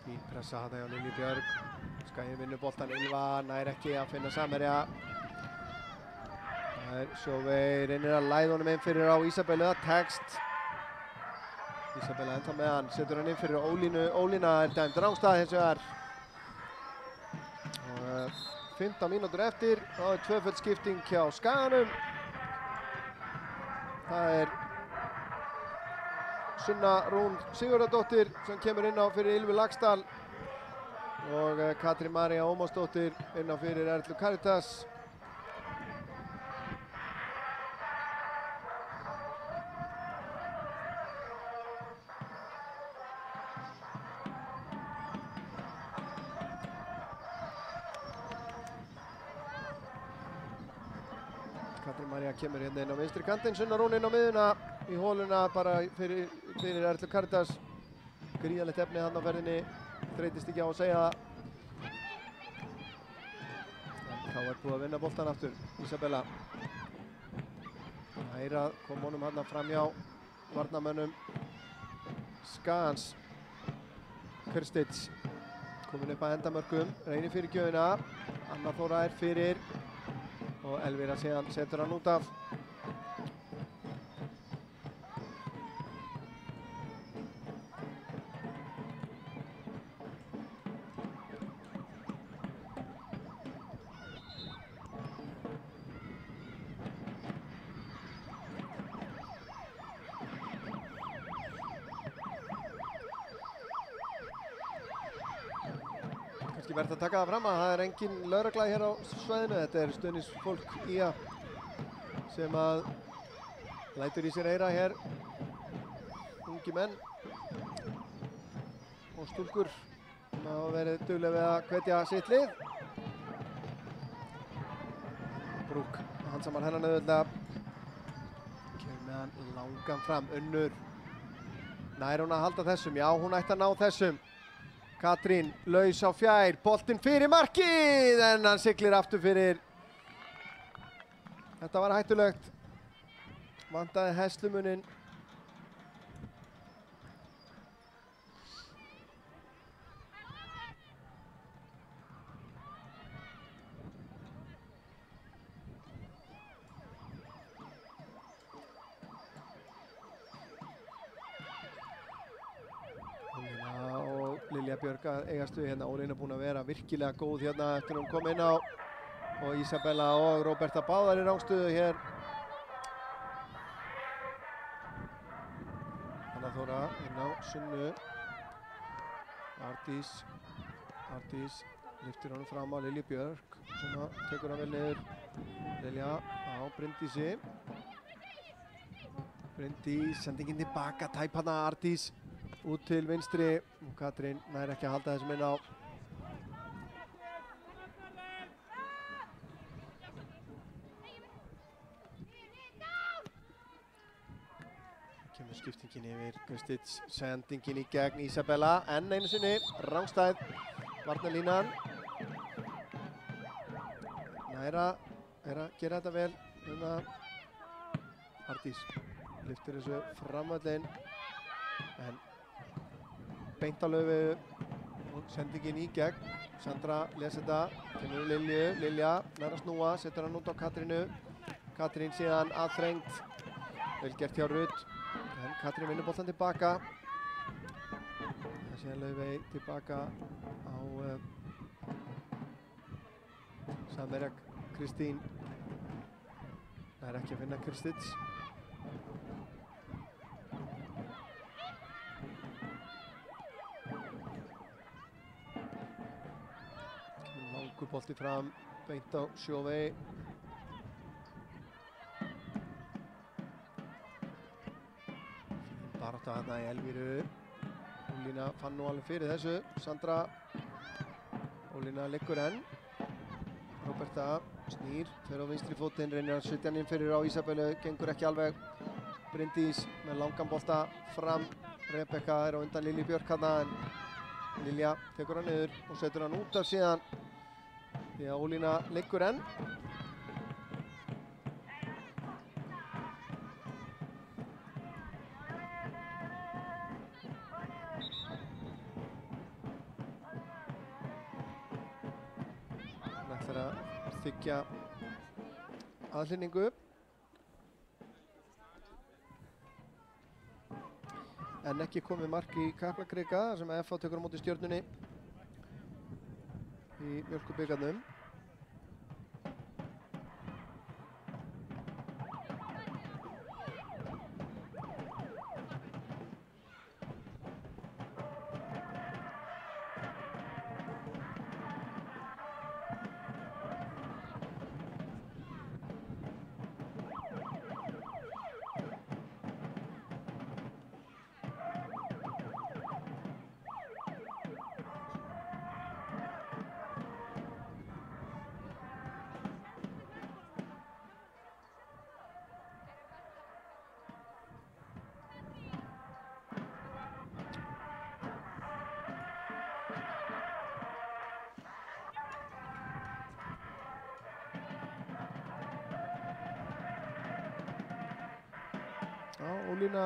Fín pressa þarna hjá Lilju Björg. Skaginn vinnur boltann, Ylva nær ekki að finna samherja. Sjóvei reynir að læða honum inn fyrir á Ísabellu, það tekst. Ísabella ennþá með hann, setur hann inn fyrir Ólínu. Ólína er dæmd rángstæð hins vegar. Og 15 mínútur eftir, þá er tvöföld skipting hjá Skaganum. Það er Sunna Rún Sigurðardóttir sem kemur inn á fyrir Ylvi Laxdal og Katrín María Ómarsdóttir inn á fyrir Erlu Karítas. Katrín María kemur hérna inn á vinstri kantinn, Sunna Rún inn á miðuna í hóluna bara fyrir Erlu Karítas. Gríðarlegt efni þarna á ferðinni, þreytist ekki á að segja það. Þá er búið að vinna boltan aftur, Ísabella. Næra kom honum hann fram hjá varnarmönnum Skagans. Kristits komin upp að endamörkum, reynir fyrir gjöfina. Anna Þóra er fyrir og Elvíra síðan setur hann út af. Kannski verður að taka það fram að það er engin lögregla hér á svæðinu. Þetta er stuðningsfólk ÍA sem að lætur í sér heyra hér. Ungi menn og stúlkur sem hafa verið dugleg við að hvetja sitt lið. Brúk handsamar hennan auðvitað. Kemur með hann langan fram. Unnur. Nær hún að halda þessum? Já, hún ætti að ná þessum. Katrín laus á fjær, boltinn fyrir markið en hann siglir aftur fyrir. Þetta var hættulegt. Vantaði heslumunin. Lilja Björg að eigast við hérna. Ólína búin að vera virkilega góð hérna eftir hún kom inn á og Ísabella og Róberta báðar í rángstöðu hér. Anna Þóra inn á Sunnu. Ardís lyftir honum fram á Lilju Björg sem tekur hann vel niður. Lilja á Bryndísi. Bryndís sendingin tilbaka, tæp hana Ardís. Út til vinstri og Katrín nær ekki að halda þessum inn á. Kemur skiptingin yfir Kristits, sendingin í gegn Ísabella, enn einu sinni, rángstæð, varnarlínan. Næra er að gera þetta vel, Ardís lyftir þessu framvöllin, en beint á laufi sendingin í gegn. Sandra les þetta, kemur Lilju, Lilja nær að snúa, setur hann út á Katrínu. Katrín síðan aðþrengt, vel gert hjá Ruth, en Katrín vinnur boltan tilbaka. Síðan Laufey tilbaka á samherja Kristín. Það er ekki að finna Kristits. Langur bolti fram, beint á Sjóvei. Fín barátta þarna í Elvíru. Ólína fann nú alveg fyrir þessu. Sandra. Ólína liggur enn. Róberta snýr, fer á vinstri fótinn, reynir að setja hann inn fyrir á Ísabellu, gengur ekki alveg. Bryndís með langan bolta fram. Rebekka er á undan Lilju Björk þarna, en Lilja tekur hann niður og setur hann út af síðan. Því að Ólína liggur enn. Þykja aðhlynningu en ekki komið mark í Kaplakrika þar sem FH tekur á móti Stjörnunni í Mjólkurbikarnum. Já, Ólína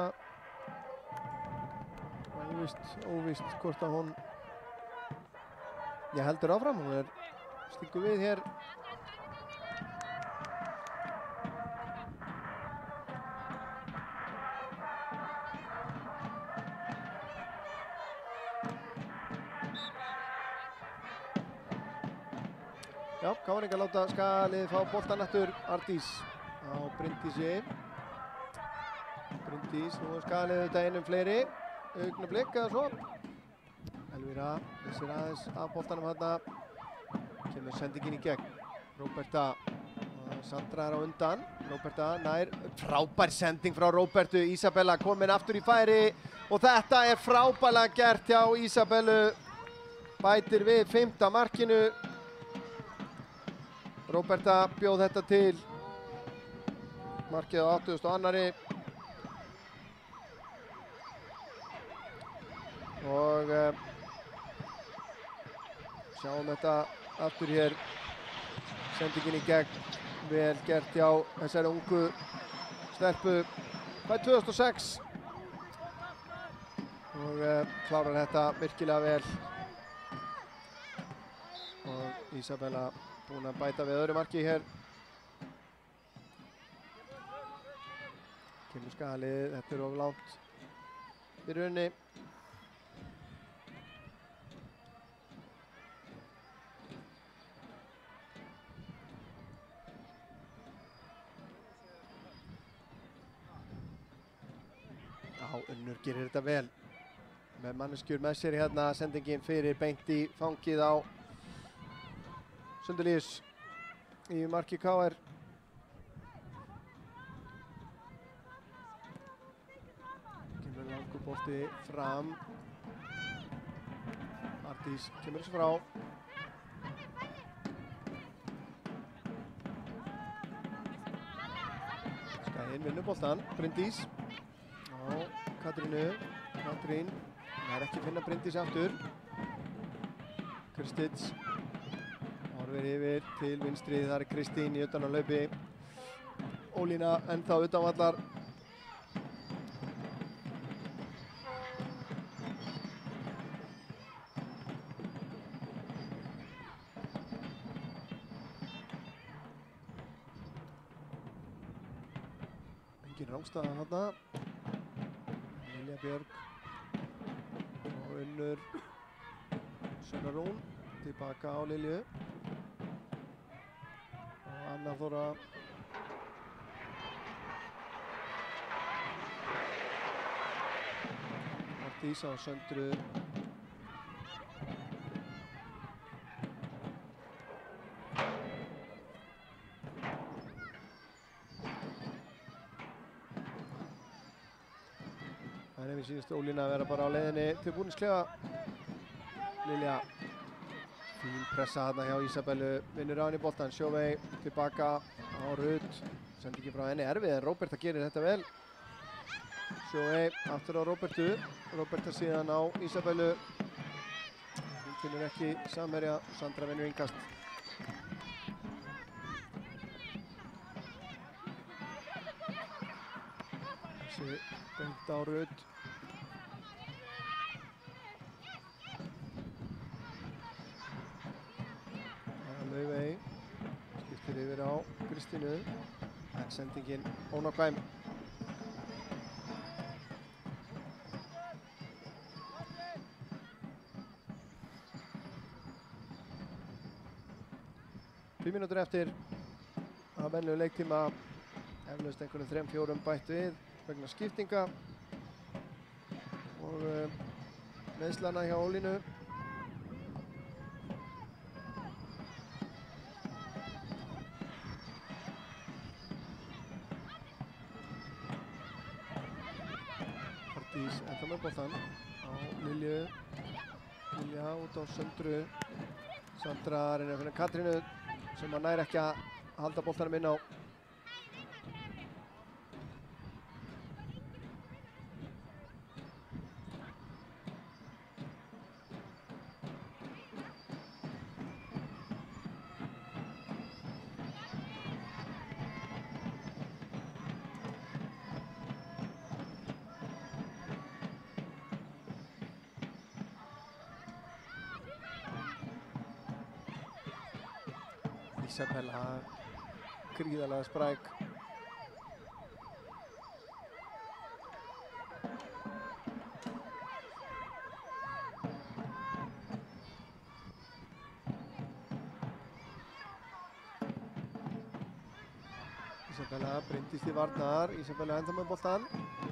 óvíst hvort að hún heldur áfram, hún stingur við hér. Já, KR láta Skalið fá boltann aftur. Ardís á Bryndísi. Bryndís, nú Skalið þetta einum fleiri. Augnablik eða svo. Elvíra missir aðeins af boltanum þarna. Kemur sendingin í gegn. Róberta. Sandra er á undan. Róberta nær. Frábær sending frá Róbertu. Ísabella komin aftur í færi. Og þetta er frábærlega gert hjá Ísabellu. Bætir við 5. markinu. Róberta bjóð þetta til. Markið á 82. Og sjáum þetta aftur hér. Sendingin í gegn. Vel gert hjá þessari ungu stelpu. Fædd 2006. Og klárar þetta virkilega vel. Og Ísabella búin að bæta við öðru marki hér. Kemur Skalið, þetta er of langt í rauninni. Já, Unnur gerir þetta vel. Með manneskjur með sér hérna, sendingin fyrir beint í fangið á Sundurlíus í marki KR. Kemur langur bolti fram. Ardís kemur þessu frá. Skæinn vinnur boltan. Bryndís á Katrínu. Katrín er ekki að finna Bryndís aftur. Kristits horfir yfir til vinstri, það er Kristín í utanlandshlaupi. Ólína ennþá utanvallar. Engin rangstaða þarna. Lilja Björg og Unnur Sunna Rún tilbaka á Lilju. Og Anna Þóra. Arndís á Söndru. Mér sýnist Ólína að vera bara á leiðinni til búningsklefa. Lilja, fín pressa þarna hjá Ísabellu, vinnur á henni boltan. Sjóvei tilbaka á Rut, sendingin frá henni erfið en Róberta gerir þetta vel. Sjóvei aftur á Róbertu, Róberta síðan á Ísabellu. Hún finnur ekki samherja, Sandra vinnur innkast. Þessi beint á Rut. Laufey skiptir yfir á Kristínu, en sendingin ónákvæm. Fimm mínútur eftir að venjulegu leiktíma, eflaust einhvernum 3-4 bætt við vegna skiptinga og meiðslana hjá Ólínu. Arndís ennþá með boltan á Lilju. Lilja út á Söndru. Sandra reynir að finna Katrínu sem að nær ekki að halda boltanum inn á. Ísabella gríðarlega spræk. Ísabella Bryndís í varnar, Ísabella enda með boltan,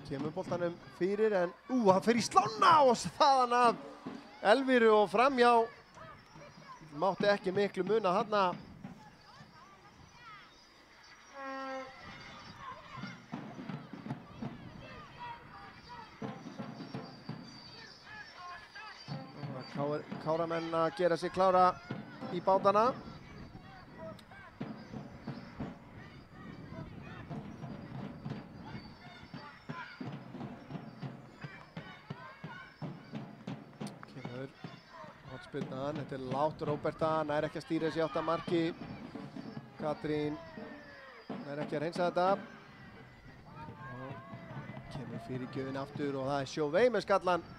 kemur boltanum fyrir en hann fer í slána og þaðan af Elvíru og framhjá. Mátti ekki miklu muna þarna. Káramenn að gera sig klára í bátana. Kemur hornspyrnan, þetta er lágt. Róberta nær ekki að stýra þessi átt að marki. Katrín nær ekki að reynsa þetta. Og kemur fyrirgjöfin aftur og það er Sjóvei með skallan.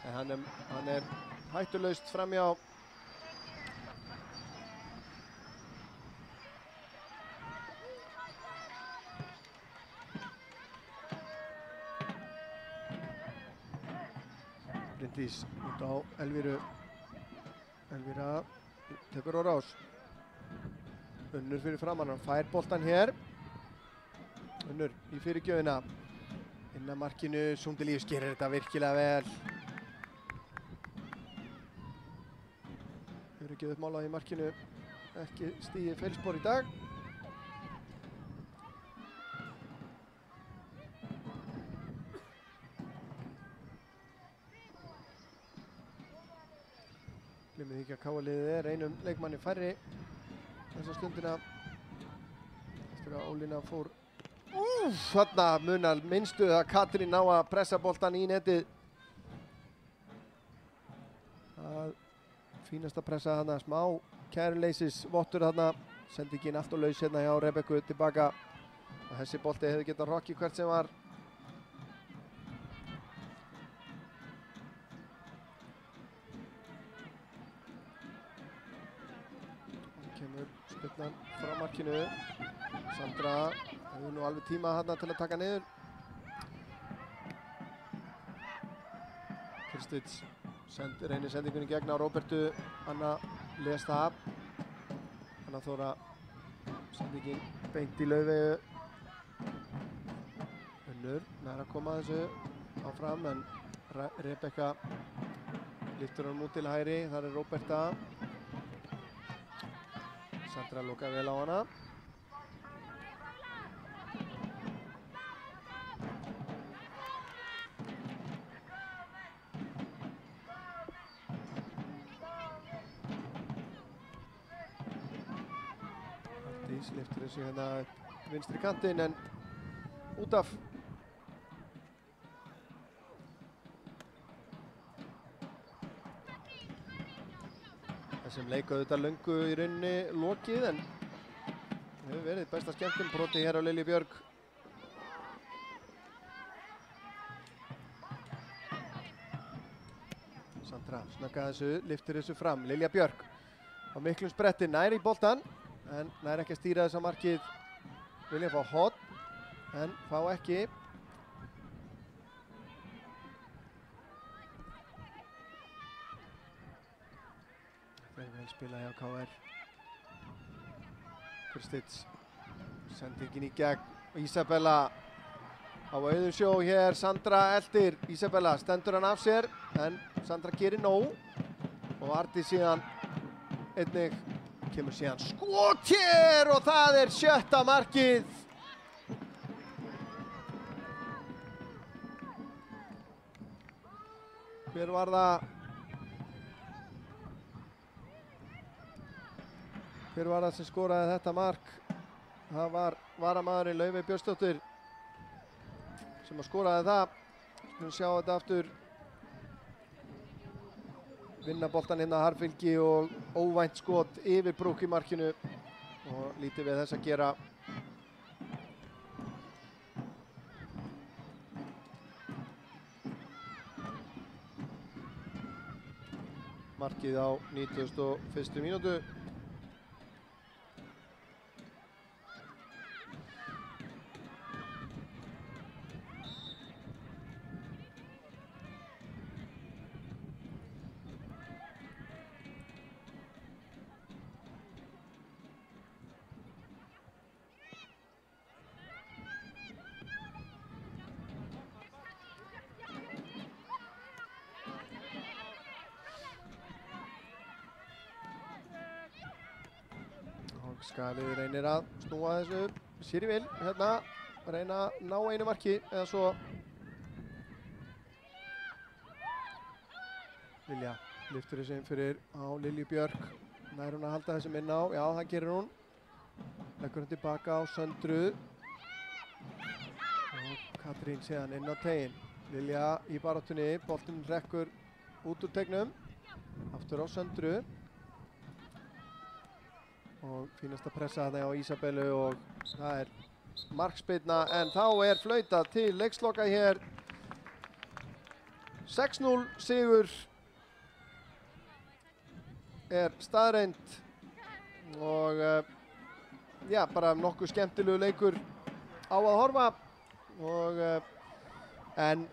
En hann er hættulaust framhjá. Bryndís út á Elvíru. Elvíra tekur á rás. Unnur fyrir framan, hann fær boltan hér. Unnur í fyrirgjöfina. Inn að markinu, Sundilíus gerir þetta virkilega vel. Ekki uppmálað í markinu, ekki stigið feilspor í dag. Gleymið ekki að KA-liðið er einum leikmanni færri þessa stundina. Eftir að Ólína fór. Þarna munar minnstu að Katrín ná að pressa boltan í netið. Fínasta pressa þarna, smá kæruleysis vottur þarna. Sendingin allt og laus hérna hjá Rebekku tilbaka. Og þessi bolti hefði getað rokkið hvert sem var. Kemur spyrnan frá markinu. Sandra hefur nú alveg tíma þarna til að taka niður. Kristins reynir sendingunni gegn á Róbertu. Anna les það. Anna Þóra sendingin beint í Laufeyju. Unnur nær að koma þessu áfram en Rebekka lyftur hann út til hægri. Þar er Róberta. Sandra lokar vel á hana. Arndís lyftur þessu hérna upp vinstri kantinn en út af. Þessum leik auðvitað löngu í rauninni lokið en hefur verið besta skemmtun broti hér á Lilju Björg. Sandra snöggaði þessu, lyftir þessu fram. Lilja Björg á miklum spretti, nær í boltan en nær ekki að stýra þessa markið. Vilja fá horn en fá ekki. Þeir vel spila hjá KR. Kristins sendingin í gegn. Ísabella á auðum sjó hér. Sandra eldir. Ísabella stendur hann af sér en Sandra gerir nóg. Og Arndís síðan einnig kemur síðan skot hér og það er 7. markið. Hver var það? Hver var það sem skoraði þetta mark? Það var varamaðurinn Laufey Björnsdóttir sem skoraði það. Skulum sjá þetta aftur. Vinna boltan hérna harðfylgi og óvænt skot yfir brúk í markinu og lítið við þess að gera. Markið á 91. mínútu. Skaliði reynir að snúa þessu. Sýri vil hérna reyna að ná einu marki eða svo. Lilja lyftur þessu inn fyrir á Lilju Björk. Nær hún að halda þessum inn á. Já, það gerir hún. Leggur hún tilbaka á Söndru. Og Katrín síðan inn á teginn. Lilja í baráttunni. Boltinn rekkur út úr teignum. Aftur á Söndru. Og fínast að pressa það á Ísabellu og það er markspyrna en þá er flautað til leiksloka hér. 6-0 sigur er staðreynd og já, bara nokkuð skemmtilegu leikur á að horfa og en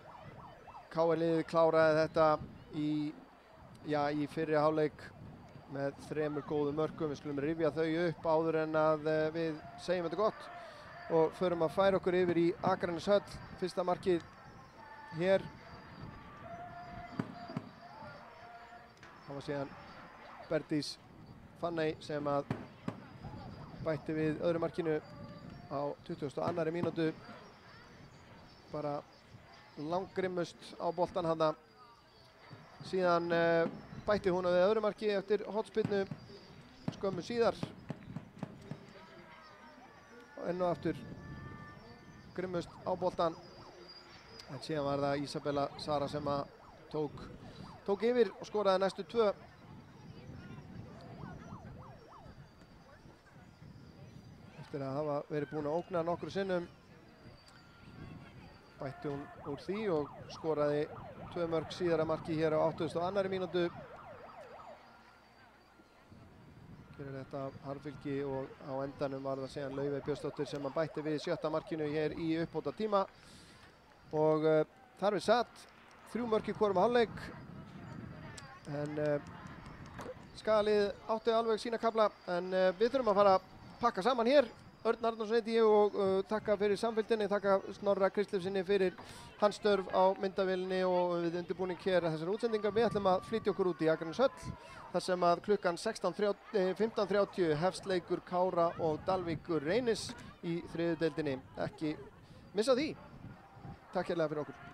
KR-liðið kláraði þetta í fyrri hálfleik með 3 góðum mörkum. Við skulum rifja þau upp áður en að við segjum þetta gott og förum að færa okkur yfir í Akraneshöll. Fyrsta markið hér. Það var síðan Berdís Fanney sem að bætti við öðru markinu á 22. mínútu. Bara langgrimmust á boltan hana. Síðan bætti hún við öðru marki eftir hornspyrnu skömmu síðar. Og enn og aftur grimmust á boltan. En síðan var það Ísabella Sara sem að tók yfir og skoraði næstu 2. Eftir að hafa verið búin að ógna nokkru sinnum bætti hún úr því og skoraði 2 mörk síðara marki hér á 82. mínútu. gerir þetta af harðfylgi og á endanum var það síðan Laufey Björnsdóttir sem hann bætti við 7. markinu hér í uppbóta tíma og þar við satt 3 mörk í hvorum hálfleik en Skagalið átti alveg sína kafla en við þurfum að fara að pakka saman hér. Örn Arnórsson heiti ég og takka fyrir samfylgdinni, takka Snorra Kristlefsinni fyrir hans störf á myndavélinni og við undirbúning hér að þessar útsendingar. Við ætlum að flytja okkur út í Akraneshöll þar sem að klukkan 15:30 hefst leikur Kára og Dalvíkur Reynis í 3. deildinni. Ekki missa því. Takk hérlega fyrir okkur.